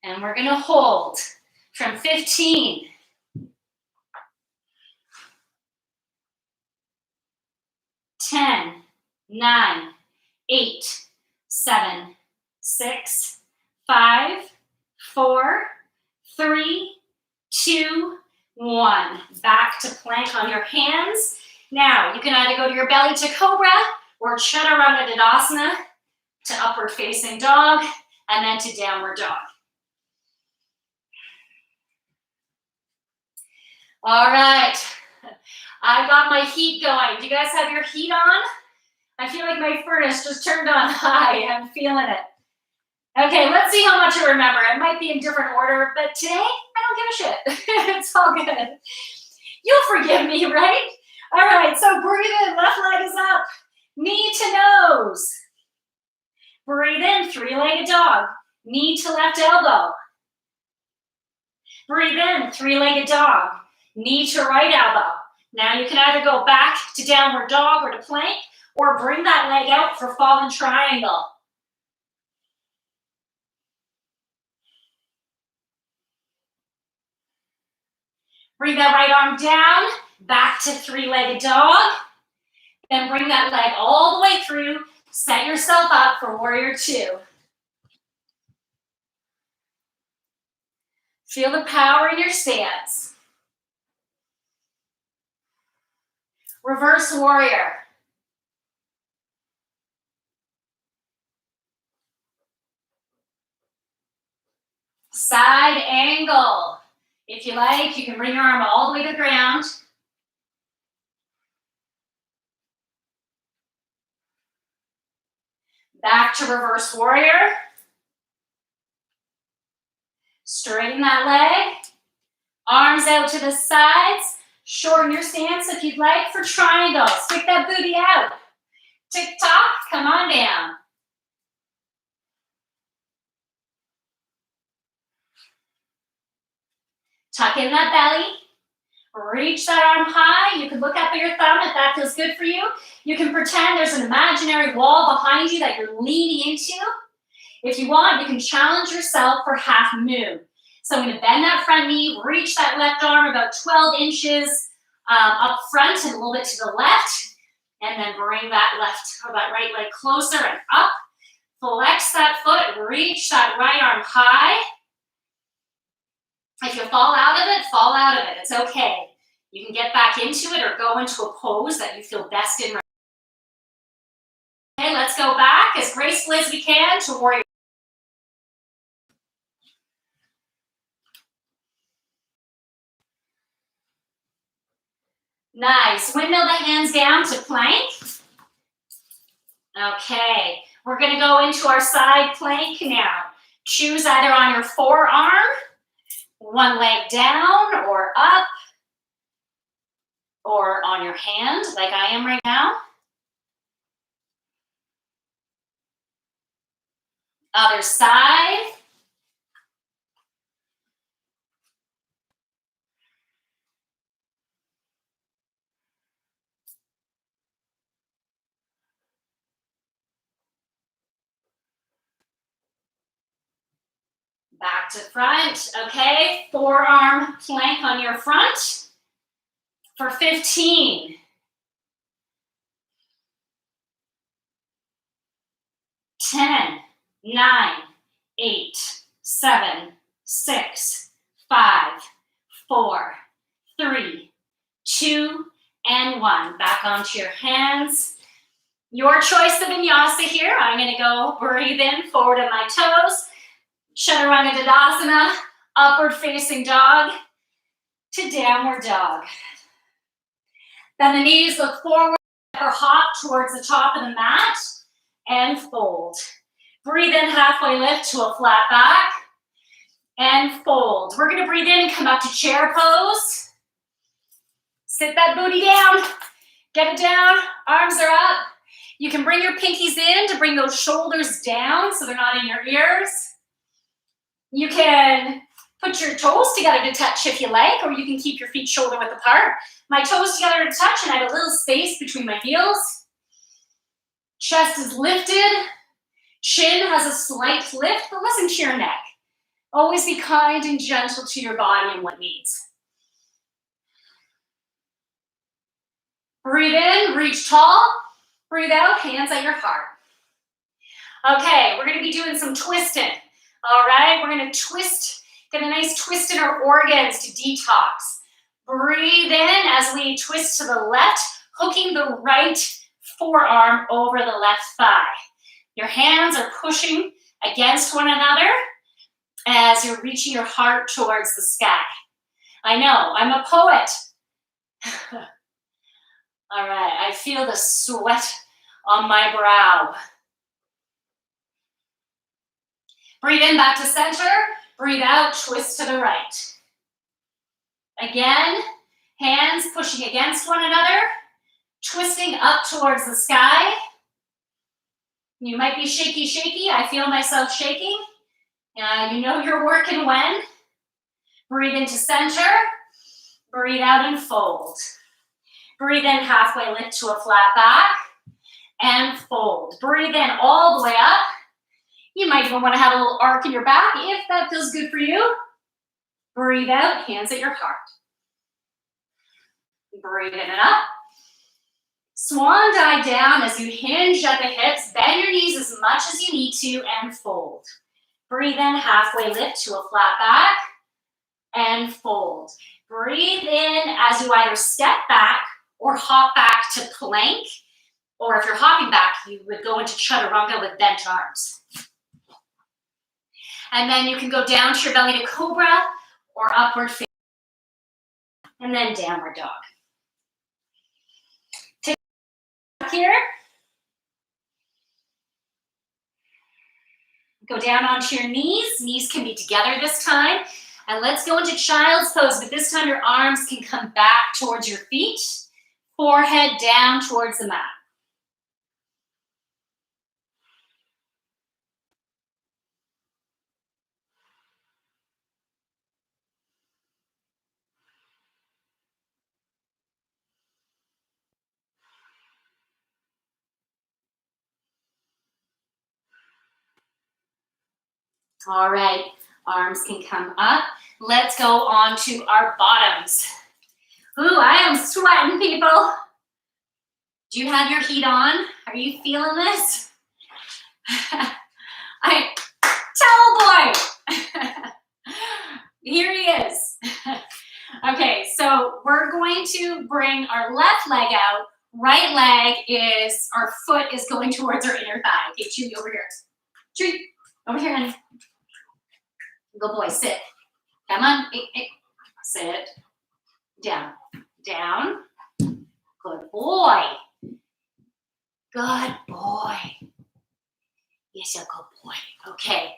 And we're gonna hold from 15. 10, 9, 8, 7, 6, 5, 4, 3, 2, 1. Back to plank on your hands. Now, you can either go to your belly to cobra or chaturanga tadasana to upward facing dog and then to downward dog. All right, I got my heat going. Do you guys have your heat on? I feel like my furnace just turned on high. I'm feeling it. Okay, let's see how much I remember. It might be in different order, but today, I don't give a shit. It's all good. You'll forgive me, right? All right, so breathe in, left leg is up, knee to nose. Breathe in, three-legged dog, knee to left elbow. Breathe in, three-legged dog, knee to right elbow. Now you can either go back to downward dog or to plank, or bring that leg out for fallen triangle. Bring that right arm down, back to three-legged dog. Then bring that leg all the way through. Set yourself up for warrior two. Feel the power in your stance. Reverse warrior. Side angle. If you like, you can bring your arm all the way to the ground. Back to reverse warrior. Straighten that leg. Arms out to the sides. Shorten your stance if you'd like for triangle. Stick that booty out. Tick tock, come on down. Tuck in that belly. Reach that arm high. You can look up at your thumb if that feels good for you. You can pretend there's an imaginary wall behind you that you're leaning into. If you want, you can challenge yourself for half moon. So I'm going to bend that front knee, reach that left arm about 12 inches up front and a little bit to the left, and then bring that left or that right leg closer and up. Flex that foot, reach that right arm high. If you fall out of it, fall out of it. It's okay. You can get back into it or go into a pose that you feel best in. Okay, let's go back as gracefully as we can to warrior. Nice. Windmill the hands down to plank. Okay, we're going to go into our side plank now. Choose either on your forearm, one leg down or up, or on your hand like I am right now. Other side. Back to front, okay? Forearm plank on your front for 15. 10, 9, 8, 7, 6, 5, 4, 3, 2, and 1. Back onto your hands. Your choice of vinyasa here. I'm going to go breathe in, forward on my toes. Chaturanga Tadasana, upward facing dog to downward dog. Then the knees look forward or hop towards the top of the mat and fold. Breathe in, halfway lift to a flat back and fold. We're gonna breathe in and come up to chair pose. Sit that booty down, get it down, arms are up. You can bring your pinkies in to bring those shoulders down so they're not in your ears. You can put your toes together to touch if you like, or you can keep your feet shoulder width apart. My toes together to touch and I have a little space between my heels. Chest is lifted. Chin has a slight lift, but listen to your neck. Always be kind and gentle to your body and what it needs. Breathe in, reach tall. Breathe out, hands at your heart. Okay, we're gonna be doing some twisting. All right, we're gonna twist, get a nice twist in our organs to detox. Breathe in as we twist to the left, hooking the right forearm over the left thigh. Your hands are pushing against one another as you're reaching your heart towards the sky. I know, I'm a poet. All right, I feel the sweat on my brow. Breathe in back to center, breathe out, twist to the right. Again, hands pushing against one another, twisting up towards the sky. You might be shaky, shaky. I feel myself shaking. You know you're working when. Breathe into center, breathe out and fold. Breathe in, halfway lift to a flat back, and fold. Breathe in all the way up. You might even want to have a little arc in your back if that feels good for you. Breathe out, hands at your heart. Breathe in and up. Swan dive down as you hinge at the hips. Bend your knees as much as you need to and fold. Breathe in, halfway lift to a flat back and fold. Breathe in as you either step back or hop back to plank, or if you're hopping back, you would go into chaturanga with bent arms. And then you can go down to your belly to cobra or upward facing, and then downward dog. Take here. Go down onto your knees. Knees can be together this time. And let's go into child's pose, but this time your arms can come back towards your feet. Forehead down towards the mat. All right, arms can come up. Let's go on to our bottoms. Ooh, I am sweating, people. Do you have your heat on? Are you feeling this? Towel boy. Here he is. Okay, so we're going to bring our left leg out. Right leg is, our foot is going towards our inner thigh. Okay, Chewy, over here. Chewy, over here, honey. Good boy, sit. Come on, sit. Down, down. Good boy. Good boy. Yes, a good boy. Okay.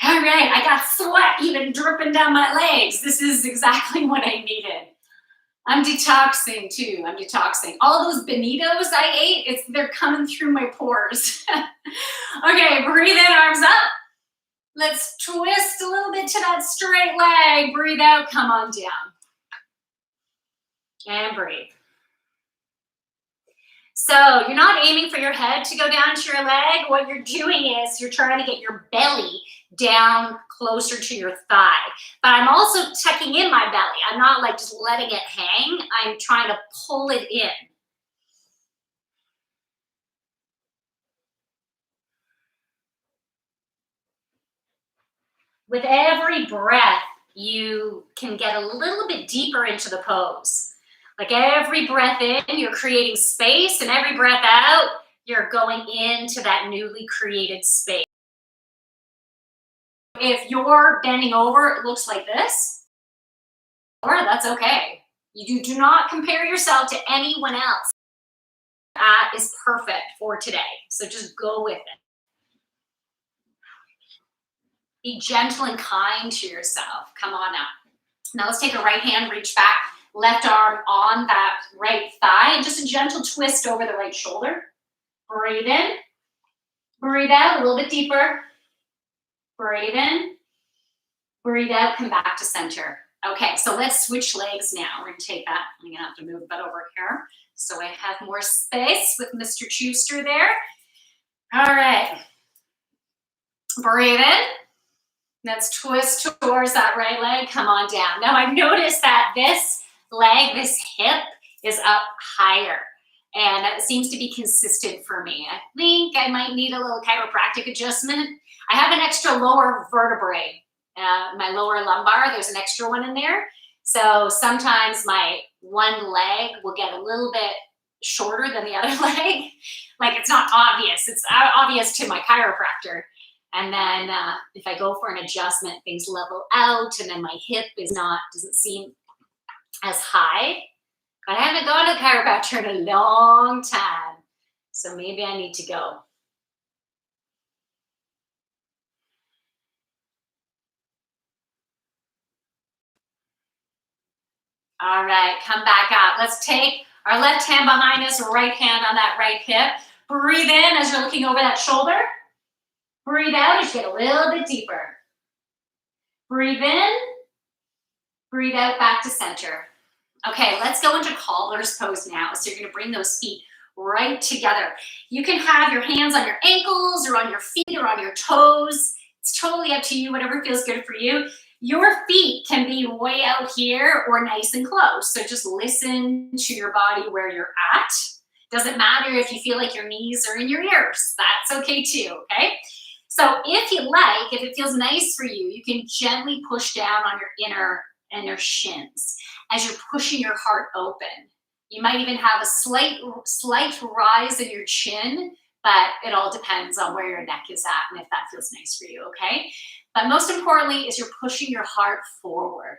All right, I got sweat even dripping down my legs. This is exactly what I needed. I'm detoxing too. I'm detoxing. All those bonitos I ate, they're coming through my pores. Okay, breathe in, arms up. Let's twist a little bit to that straight leg. Breathe out, come on down. And breathe. So you're not aiming for your head to go down to your leg. What you're doing is you're trying to get your belly down closer to your thigh. But I'm also tucking in my belly. I'm not like just letting it hang. I'm trying to pull it in. With every breath, you can get a little bit deeper into the pose. Like every breath in, you're creating space, and every breath out, you're going into that newly created space. If you're bending over, it looks like this, or that's okay. You do not compare yourself to anyone else. That is perfect for today. So just go with it. Be gentle and kind to yourself. Come on up. Now let's take a right hand, reach back, left arm on that right thigh, and just a gentle twist over the right shoulder. Breathe in. Breathe out a little bit deeper. Breathe in. Breathe out, come back to center. Okay, so let's switch legs now. We're gonna take that. I'm gonna have to move that over here so I have more space with Mr. Schuster there. All right. Breathe in. Let's twist towards that right leg. Come on down. Now I've noticed that this leg, this hip is up higher. And that seems to be consistent for me. I think I might need a little chiropractic adjustment. I have an extra lower vertebrae, my lower lumbar. There's an extra one in there. So sometimes my one leg will get a little bit shorter than the other leg. Like it's not obvious. It's obvious to my chiropractor. And then if I go for an adjustment, things level out, and then my hip doesn't seem as high. But I haven't gone to the chiropractor in a long time, so maybe I need to go. All right, come back up. Let's take our left hand behind us, right hand on that right hip. Breathe in as you're looking over that shoulder. Breathe out as you get a little bit deeper. Breathe in, breathe out back to center. Okay, let's go into cobbler's pose now. So you're gonna bring those feet right together. You can have your hands on your ankles or on your feet or on your toes. It's totally up to you, whatever feels good for you. Your feet can be way out here or nice and close. So just listen to your body where you're at. Doesn't matter if you feel like your knees are in your ears. That's okay too, okay? So if you like, if it feels nice for you, you can gently push down on your inner shins as you're pushing your heart open. You might even have a slight rise in your chin, but it all depends on where your neck is at and if that feels nice for you, okay? But most importantly is you're pushing your heart forward.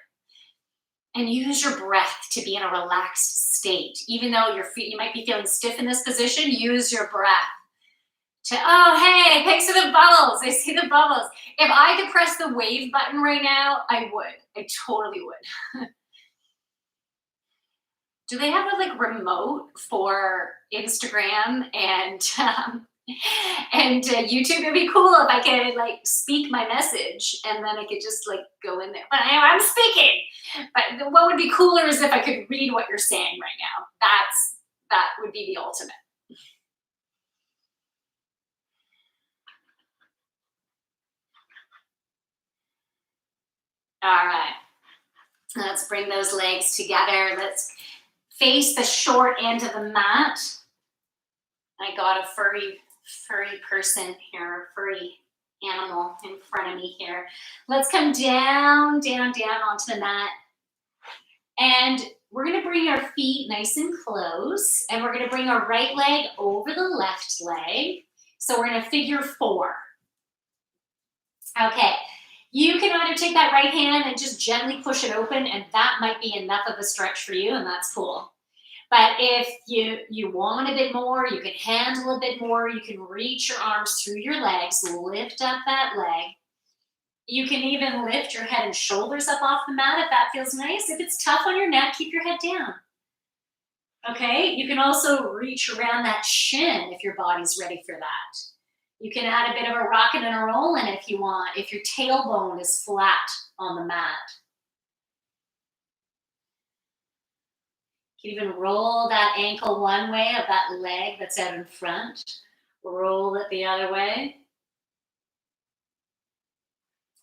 And use your breath to be in a relaxed state. Even though you might be feeling stiff in this position, use your breath to, oh, hey, thanks for the bubbles. I see the bubbles. If I could press the wave button right now, I would. I totally would. Do they have a remote for Instagram and YouTube? It'd be cool if I could speak my message and then I could just go in there. But I'm speaking. But what would be cooler is if I could read what you're saying right now. That would be the ultimate. All right. Let's bring those legs together. Let's face the short end of the mat. I got a furry person here, a furry animal in front of me here. Let's come down, down, down onto the mat. And we're going to bring our feet nice and close. And we're going to bring our right leg over the left leg. So we're in a figure 4. Okay. You can either take that right hand and just gently push it open, and that might be enough of a stretch for you, and that's cool. But if you want a bit more, you can handle a bit more, you can reach your arms through your legs, lift up that leg. You can even lift your head and shoulders up off the mat if that feels nice. If it's tough on your neck, keep your head down. Okay, you can also reach around that shin if your body's ready for that. You can add a bit of a rocket and a roll in if you want, if your tailbone is flat on the mat. You can even roll that ankle one way of that leg that's out in front. Roll it the other way.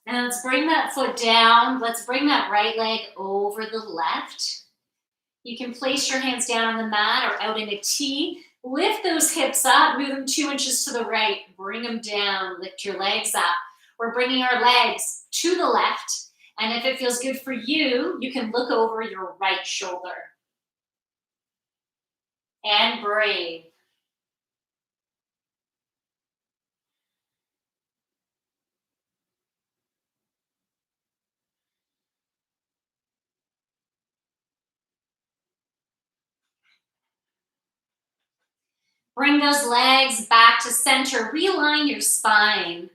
And let's bring that foot down. Let's bring that right leg over the left. You can place your hands down on the mat or out in a T. Lift those hips up, move them 2 inches to the right, bring them down, lift your legs up. We're bringing our legs to the left, and if it feels good for you, you can look over your right shoulder. And breathe. Bring those legs back to center. Realign your spine.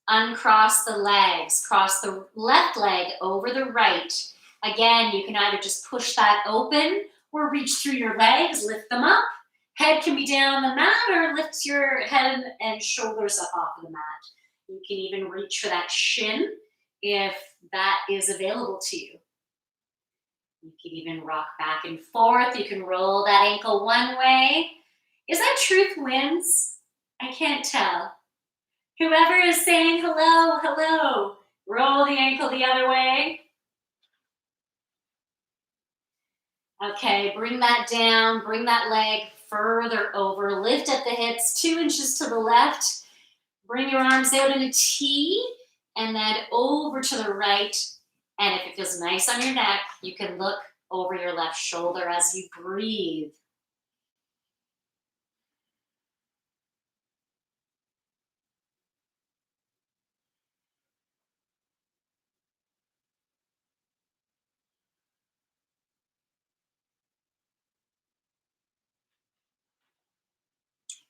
Uncross the legs. Cross the left leg over the right. Again, you can either just push that open or reach through your legs, lift them up. Head can be down on the mat or lift your head and shoulders up off of the mat. You can even reach for that shin if that is available to you. You can even rock back and forth. You can roll that ankle one way. Is that truth wins? I can't tell. Whoever is saying hello, hello, Roll the ankle the other way. Okay, bring that down, bring that leg further over. Lift up the hips 2 inches to the left. Bring your arms out in a T and then over to the right. And if it feels nice on your neck, you can look over your left shoulder as you breathe.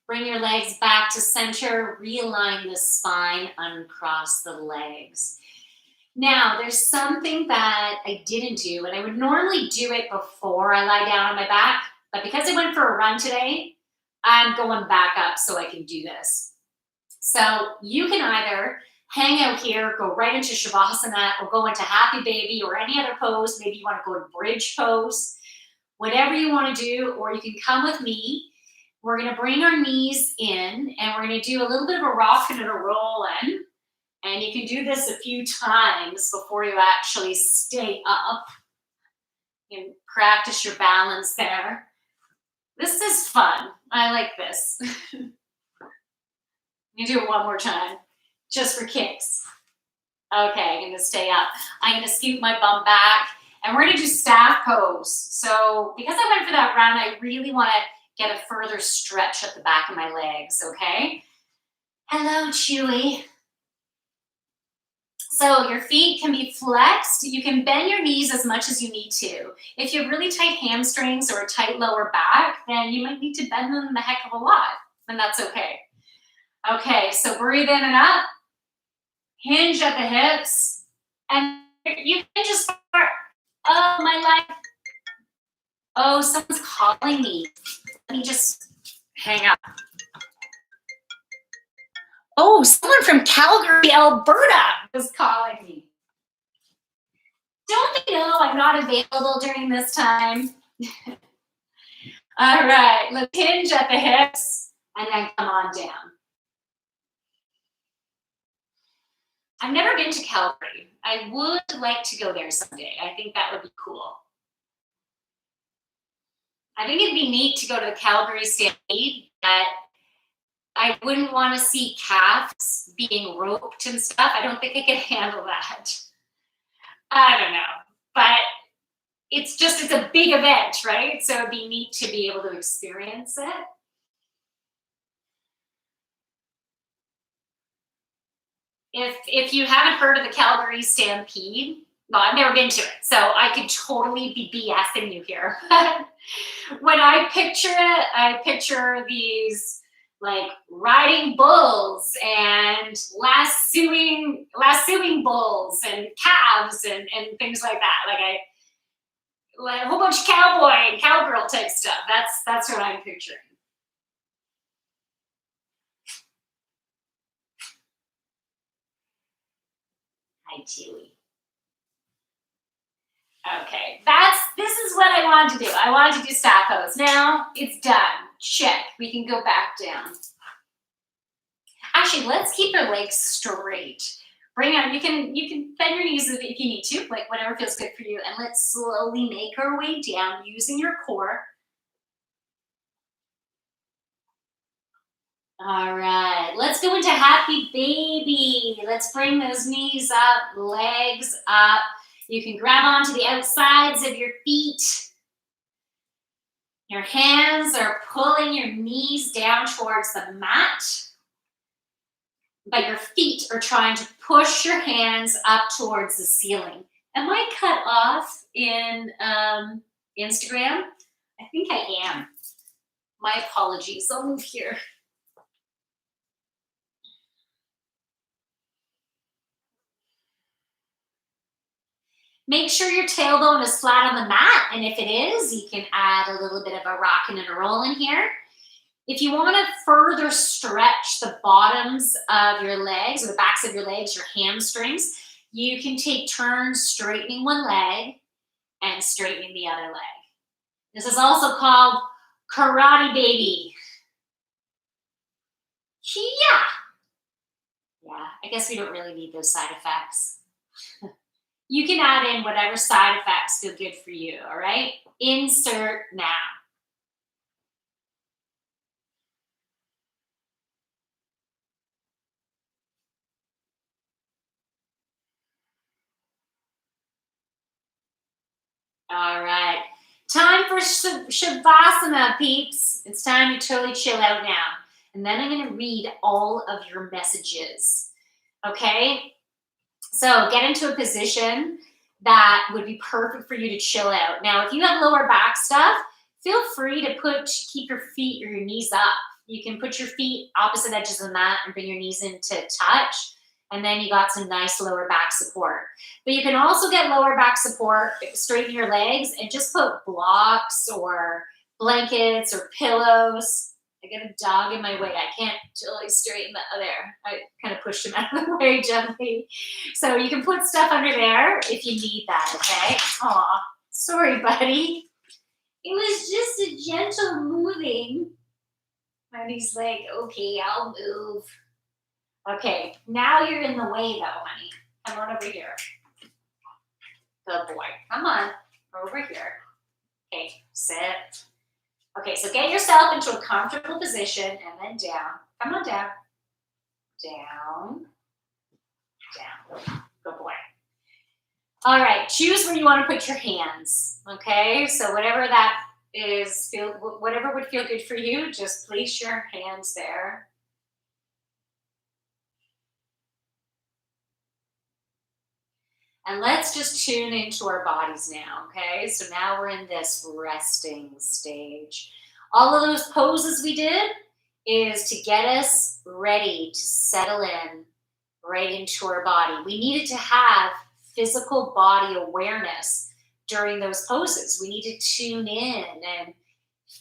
Bring your legs back to center, realign the spine, uncross the legs. Now, there's something that I didn't do, and I would normally do it before I lie down on my back, but because I went for a run today, I'm going back up so I can do this. So you can either hang out here, go right into Shavasana, or go into Happy Baby, or any other pose. Maybe you want to go to Bridge Pose, whatever you want to do, or you can come with me. We're going to bring our knees in, and we're going to do a little bit of a rock and a roll in. And you can do this a few times before you actually stay up. You can practice your balance there. This is fun. I like this. You do it one more time, just for kicks. Okay, I'm going to stay up. I'm going to scoot my bum back, and we're going to do staff pose. So because I went for that run, I really want to get a further stretch at the back of my legs, okay? Hello, Chewy. So your feet can be flexed. You can bend your knees as much as you need to. If you have really tight hamstrings or a tight lower back, then you might need to bend them a heck of a lot, and that's okay. Okay, so breathe in and up. Hinge at the hips. And you can just start, oh, my life. Oh, someone's calling me. Let me just hang up. Oh, someone from Calgary, Alberta is calling me. Don't they know I'm not available during this time? All right, let's hinge at the hips and then come on down. I've never been to Calgary. I would like to go there someday. I think that would be cool. I think it'd be neat to go to the Calgary Stampede, but I wouldn't want to see calves being roped and stuff. I don't think I could handle that. I don't know, but it's a big event, right? So it'd be neat to be able to experience it. If you haven't heard of the Calgary Stampede, well, I've never been to it, so I could totally be BSing you here. When I picture it, I picture these like riding bulls and lassoing bulls and calves and things like that. Like a whole bunch of cowboy and cowgirl type stuff. That's what I'm picturing. Hi, Chewy. Okay, this is what I wanted to do. I wanted to do staff pose. Now it's done. Check. We can go back down. Actually, let's keep our legs straight. Bring on. You can bend your knees if you need to, like whatever feels good for you. And let's slowly make our way down using your core. All right, let's go into Happy Baby. Let's bring those knees up, legs up. You can grab onto the outsides of your feet. Your hands are pulling your knees down towards the mat, but your feet are trying to push your hands up towards the ceiling. Am I cut off in Instagram? I think I am. My apologies. I'll move here. Make sure your tailbone is flat on the mat, and if it is, you can add a little bit of a rock and a roll in here. If you want to further stretch the bottoms of your legs, or the backs of your legs, your hamstrings, you can take turns straightening one leg and straightening the other leg. This is also called Karate Baby. Yeah, I guess we don't really need those side effects. You can add in whatever side effects feel good for you, all right? Insert now. All right. Time for Shavasana, peeps. It's time to totally chill out now. And then I'm going to read all of your messages. Okay? So get into a position that would be perfect for you to chill out. Now, if you have lower back stuff, feel free to keep your feet or your knees up. You can put your feet opposite edges of the mat and bring your knees into touch. And then you got some nice lower back support. But you can also get lower back support, straighten your legs, and just put blocks or blankets or pillows. I get a dog in my way. I can't totally straighten the there. I kind of pushed him out of the way gently. So you can put stuff under there if you need that, okay? Aw, sorry, buddy. It was just a gentle moving. And he's like, okay, I'll move. Okay, now you're in the way though, honey. Come on over here. Good boy. Come on, over here. Okay, sit. Okay, so get yourself into a comfortable position and then down. Come on down. Down. Down. Good boy. All right, choose where you want to put your hands. Okay, so whatever that is, whatever would feel good for you, just place your hands there. And let's just tune into our bodies now, okay? So now we're in this resting stage. All of those poses we did is to get us ready to settle in right into our body. We needed to have physical body awareness during those poses. We need to tune in and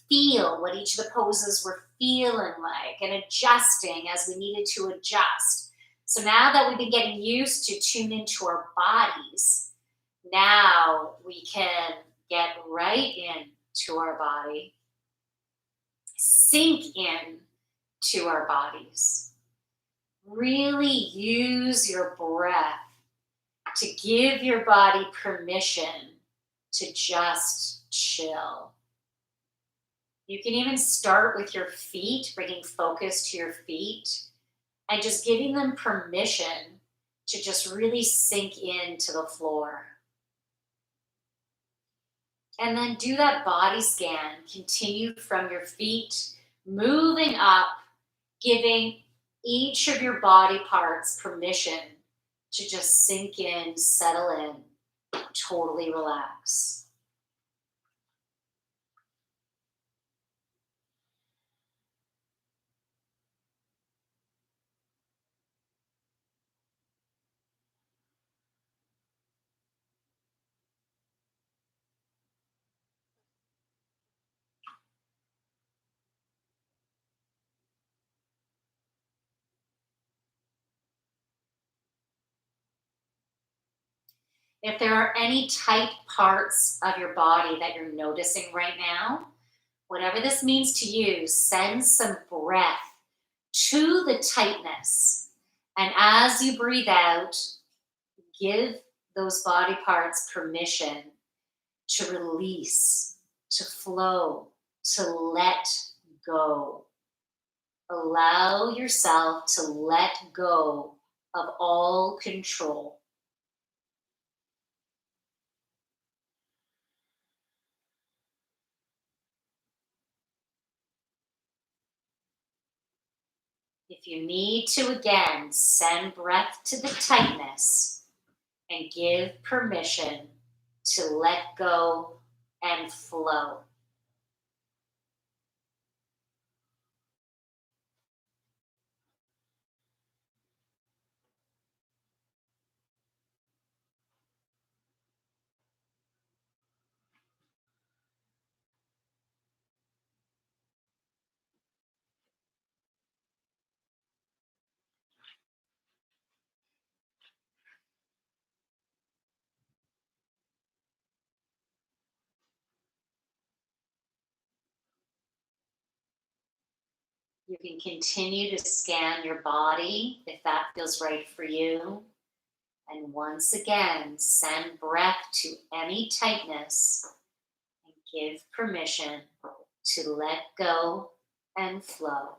feel what each of the poses were feeling like and adjusting as we needed to adjust. So now that we've been getting used to tune into our bodies, now we can get right into our body, sink in to our bodies. Really use your breath to give your body permission to just chill. You can even start with your feet, bringing focus to your feet and just giving them permission to just really sink into the floor. And then do that body scan. Continue from your feet, moving up, giving each of your body parts permission to just sink in, settle in, totally relax. If there are any tight parts of your body that you're noticing right now, whatever this means to you, send some breath to the tightness. And as you breathe out, give those body parts permission to release, to flow, to let go. Allow yourself to let go of all control. If you need to, again, send breath to the tightness and give permission to let go and flow. You can continue to scan your body if that feels right for you. And once again, send breath to any tightness and give permission to let go and flow.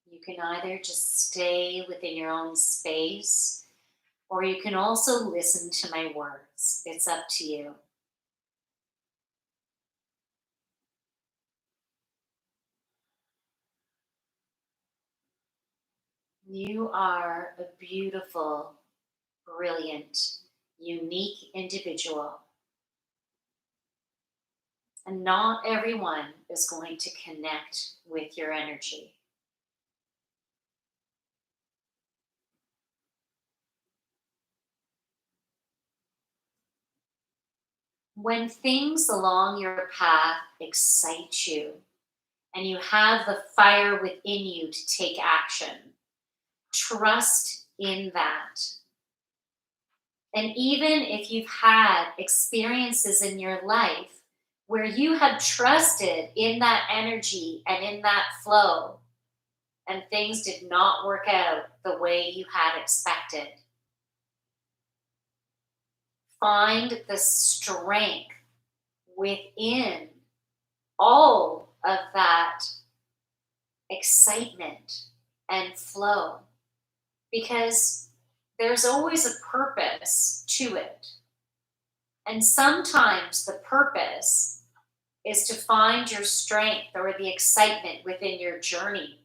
You can either just stay within your own space, or you can also listen to my words. It's up to you. You are a beautiful, brilliant, unique individual. And not everyone is going to connect with your energy. When things along your path excite you and you have the fire within you to take action, trust in that. And even if you've had experiences in your life where you have trusted in that energy and in that flow, and things did not work out the way you had expected, find the strength within all of that excitement and flow, because there's always a purpose to it. And sometimes the purpose is to find your strength or the excitement within your journey,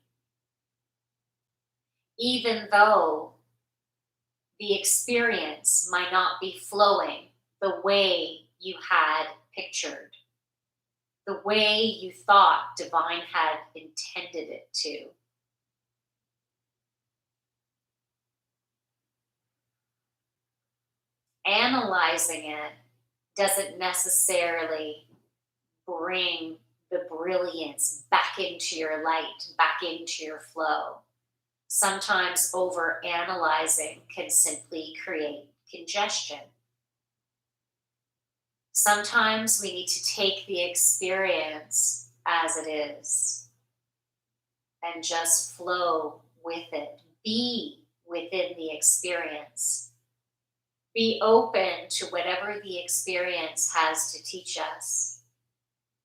even though the experience might not be flowing the way you had pictured, the way you thought divine had intended it to. Analyzing it doesn't necessarily bring the brilliance back into your light, back into your flow. Sometimes over analyzing can simply create congestion. Sometimes we need to take the experience as it is and just flow with it. Be within the experience. Be open to whatever the experience has to teach us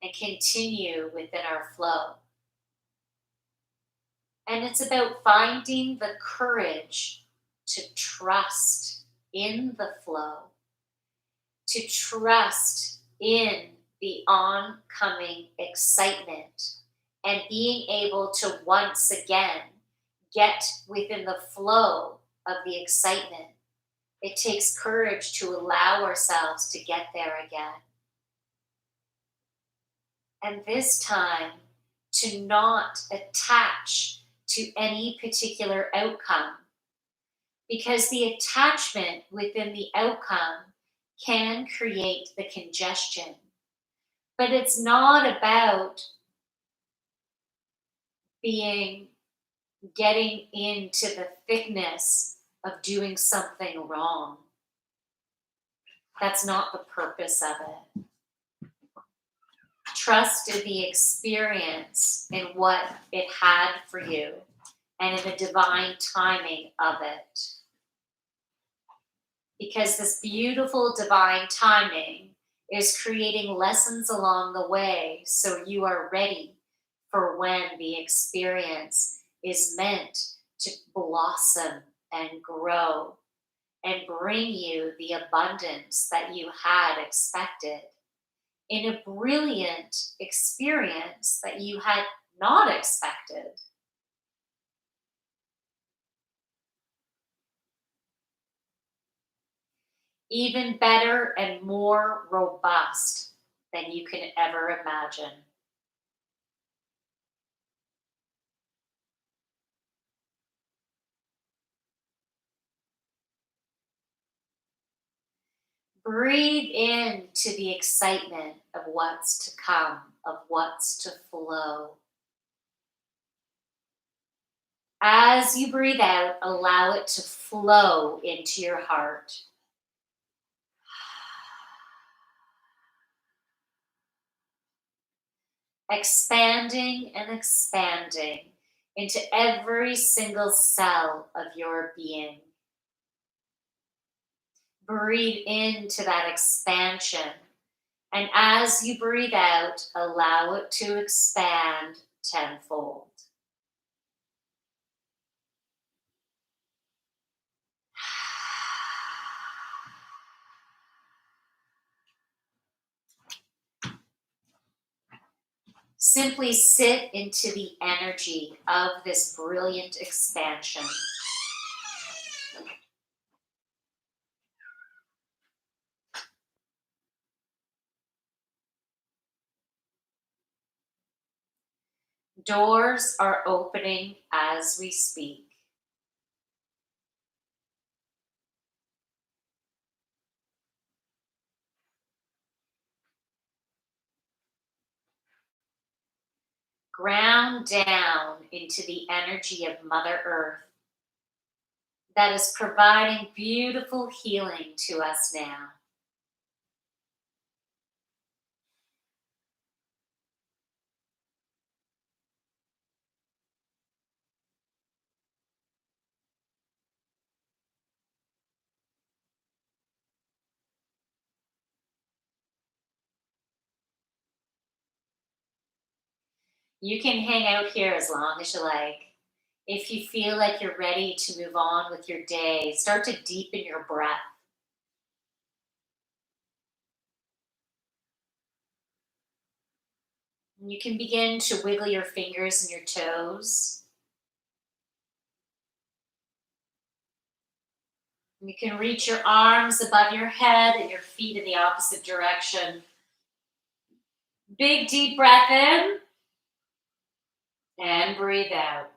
and continue within our flow. And it's about finding the courage to trust in the flow, to trust in the oncoming excitement, and being able to once again get within the flow of the excitement. It takes courage to allow ourselves to get there again. And this time, to not attach to any particular outcome, because the attachment within the outcome can create the congestion. But it's not about getting into the thickness of doing something wrong. That's not the purpose of it. Trust in the experience, in what it had for you, and in the divine timing of it. Because this beautiful divine timing is creating lessons along the way, so you are ready for when the experience is meant to blossom and grow and bring you the abundance that you had expected in a brilliant experience that you had not expected. Even better and more robust than you can ever imagine. Breathe into the excitement of what's to come, of what's to flow. As you breathe out, allow it to flow into your heart. Expanding and expanding into every single cell of your being. Breathe into that expansion. And as you breathe out, allow it to expand tenfold. Simply sit into the energy of this brilliant expansion. Doors are opening as we speak. Ground down into the energy of Mother Earth that is providing beautiful healing to us now. You can hang out here as long as you like. If you feel like you're ready to move on with your day, start to deepen your breath. You can begin to wiggle your fingers and your toes. You can reach your arms above your head and your feet in the opposite direction. Big deep breath in and breathe out.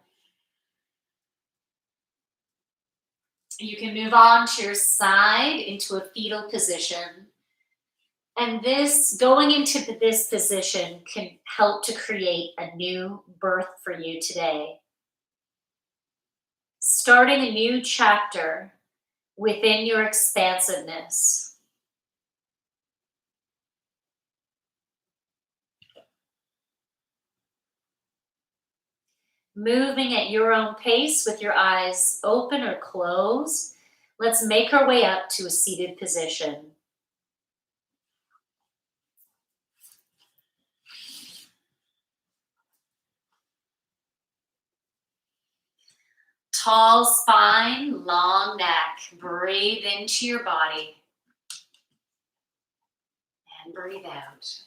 You can move on to your side into a fetal position. And this, going into this position can help to create a new birth for you today. Starting a new chapter within your expansiveness. Moving at your own pace with your eyes open or closed, let's make our way up to a seated position. Tall spine, long neck. Breathe into your body and breathe out.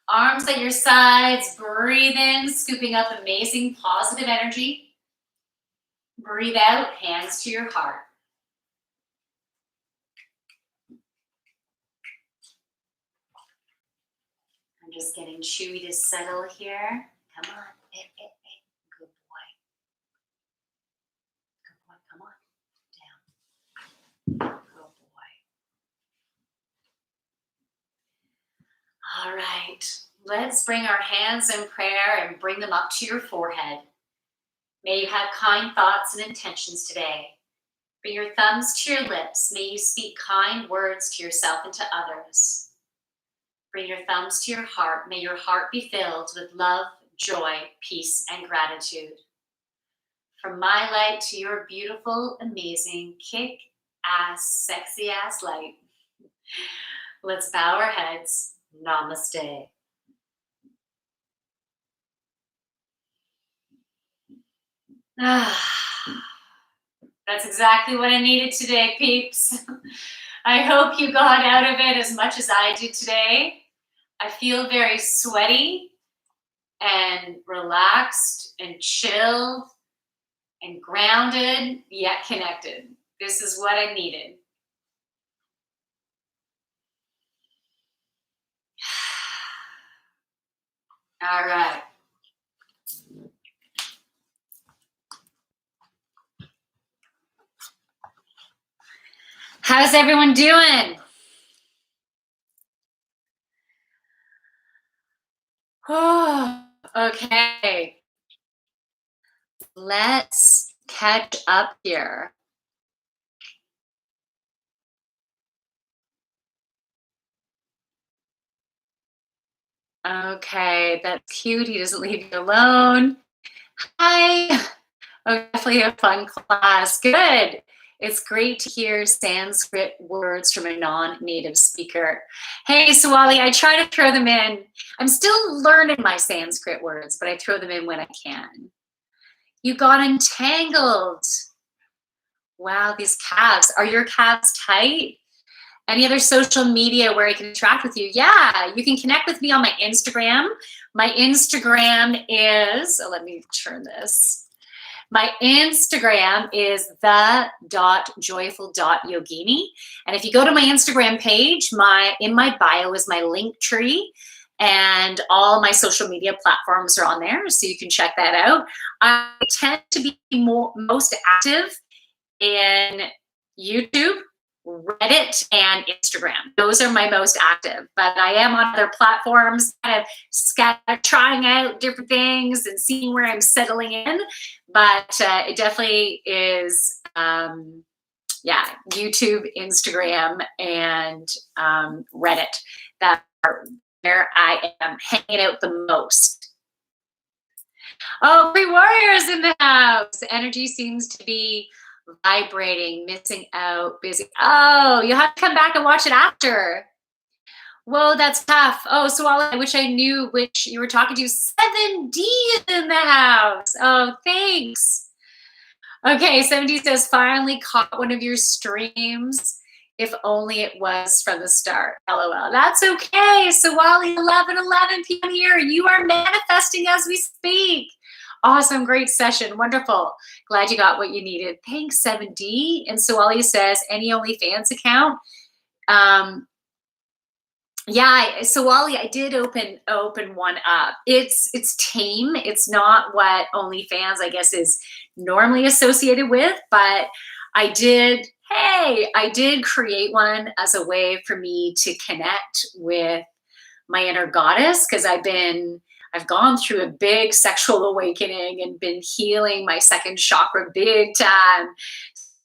Arms at your sides, breathe in, scooping up amazing positive energy. Breathe out, hands to your heart. I'm just getting Chewy to settle here. Come on. Good boy. Good boy, come on. Down. Good boy. All right. Let's bring our hands in prayer and bring them up to your forehead. May you have kind thoughts and intentions today. Bring your thumbs to your lips. May you speak kind words to yourself and to others. Bring your thumbs to your heart. May your heart be filled with love, joy, peace, and gratitude. From my light to your beautiful, amazing, kick-ass, sexy-ass light. Let's bow our heads. Namaste. That's exactly what I needed today, peeps. I hope you got out of it as much as I did today. I feel very sweaty and relaxed and chilled and grounded, yet connected. This is what I needed. All right. How's everyone doing? Oh, okay. Let's catch up here. Okay, that's cute. He doesn't leave you alone. Hi. Oh, definitely a fun class. Good. It's great to hear Sanskrit words from a non-native speaker. Hey, Swali, I try to throw them in. I'm still learning my Sanskrit words, but I throw them in when I can. You got entangled. Wow, these calves. Are your calves tight? Any other social media where I can interact with you? Yeah, you can connect with me on my Instagram. My Instagram is, let me turn this. My Instagram is the.joyful.yogini. And if you go to my Instagram page, in my bio is my link tree, and all my social media platforms are on there, so you can check that out. I tend to be most active in YouTube, Reddit, and Instagram. Those are my most active, but I am on other platforms, kind of trying out different things and seeing where I'm settling in. But it definitely is, YouTube, Instagram, and Reddit that are where I am hanging out the most. Oh, Free Warriors in the house. Energy seems to be vibrating, missing out, busy. Oh, you'll have to come back and watch it after. Whoa, that's tough. Oh, so I wish I knew which you were talking to. 7D is in the house. Oh, thanks. Okay, 7D says, finally caught one of your streams. If only it was from the start. LOL. That's okay. So Wally, 11 p.m. here. You are manifesting as we speak. Awesome, great session, wonderful. Glad you got what you needed. Thanks, 7D. And Sawali says, any OnlyFans account? Yeah, Sawali, I did open one up. It's tame. It's not what OnlyFans, I guess, is normally associated with, but I did create one as a way for me to connect with my inner goddess, because I've gone through a big sexual awakening and been healing my second chakra big time.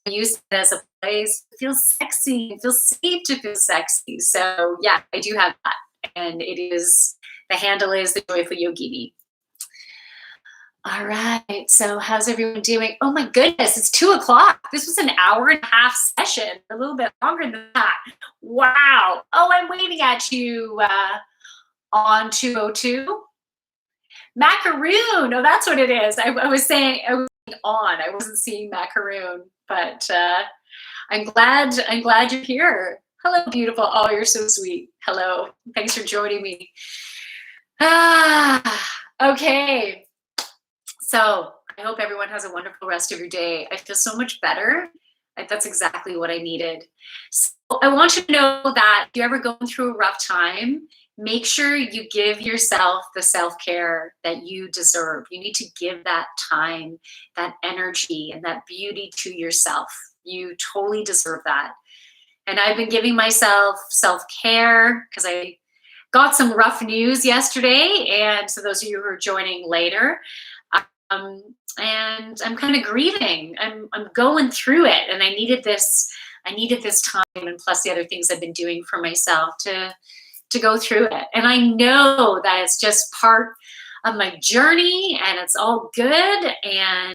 I use it as a place to feel sexy, feel safe to feel sexy. So yeah, I do have that. And the handle is the Joyful Yogini. All right, so how's everyone doing? Oh my goodness, it's 2:00. This was an hour and a half session, a little bit longer than that. Wow. Oh, I'm waving at you on 202. Macaroon. Oh, that's what it is. I was saying I was on. I wasn't seeing macaroon, but I'm glad you're here. Hello, beautiful. Oh, you're so sweet. Hello. Thanks for joining me. Okay. So I hope everyone has a wonderful rest of your day. I feel so much better. That's exactly what I needed. So I want you to know that if you're ever going through a rough time, make sure you give yourself the self-care that you deserve. You need to give that time, that energy, and that beauty to yourself. You totally deserve that. And I've been giving myself self-care because I got some rough news yesterday. And so those of you who are joining later, and I'm kind of grieving. I'm going through it, and I needed this time, and plus the other things I've been doing for myself to go through it. And I know that it's just part of my journey, and it's all good, and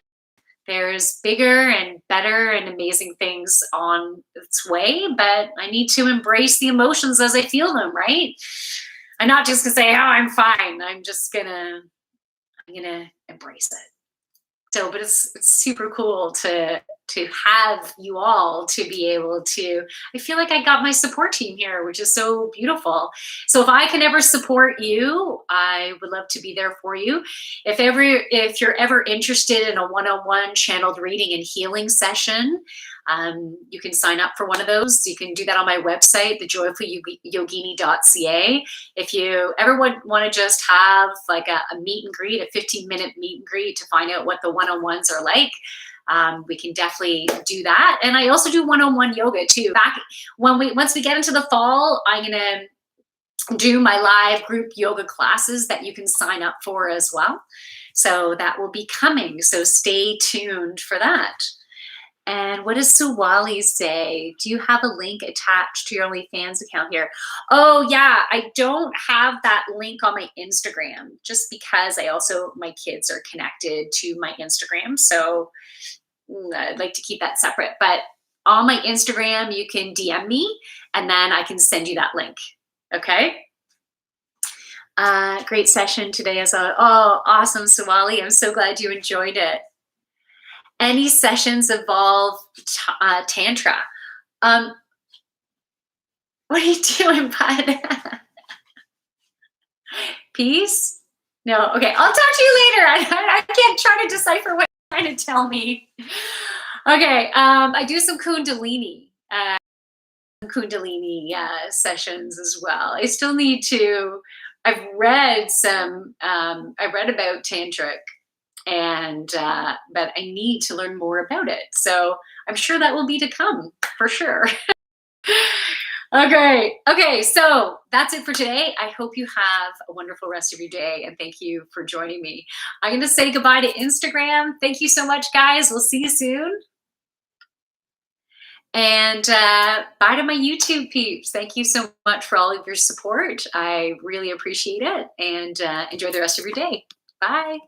there's bigger and better and amazing things on its way, but I need to embrace the emotions as I feel them, right? I'm not just gonna say, oh, I'm fine. I'm gonna embrace it. So, but it's super cool to have you all to be able to, I feel like I got my support team here, which is so beautiful. So if I can ever support you, I would love to be there for you. If you're ever interested in a one-on-one channeled reading and healing session, you can sign up for one of those. You can do that on my website, thejoyfulyogini.ca. If you ever want to just have like a meet and greet, a 15-minute meet and greet to find out what the one-on-ones are like, we can definitely do that. And I also do one-on-one yoga too. Once we get into the fall, I'm gonna do my live group yoga classes that you can sign up for as well. So that will be coming. So stay tuned for that. And what does Suwali say? Do you have a link attached to your OnlyFans account here? Oh yeah, I don't have that link on my Instagram just because my kids are connected to my Instagram. So I'd like to keep that separate. But on my Instagram, you can DM me and then I can send you that link. Okay. Great session today. Oh, awesome, Suwali. I'm so glad you enjoyed it. Any sessions involve Tantra? What are you doing, bud? Peace? No, okay, I'll talk to you later. I can't try to decipher what you're trying to tell me. Okay, I do some Kundalini. Sessions as well. I still need to, I've read about Tantric, and but I need to learn more about it. So I'm sure that will be to come for sure. Okay, so that's it for today. I hope you have a wonderful rest of your day, and thank you for joining me. I'm going to say goodbye to Instagram. Thank you so much, guys. We'll see you soon. And bye to my YouTube peeps. Thank you so much for all of your support. I really appreciate it, and enjoy the rest of your day. Bye.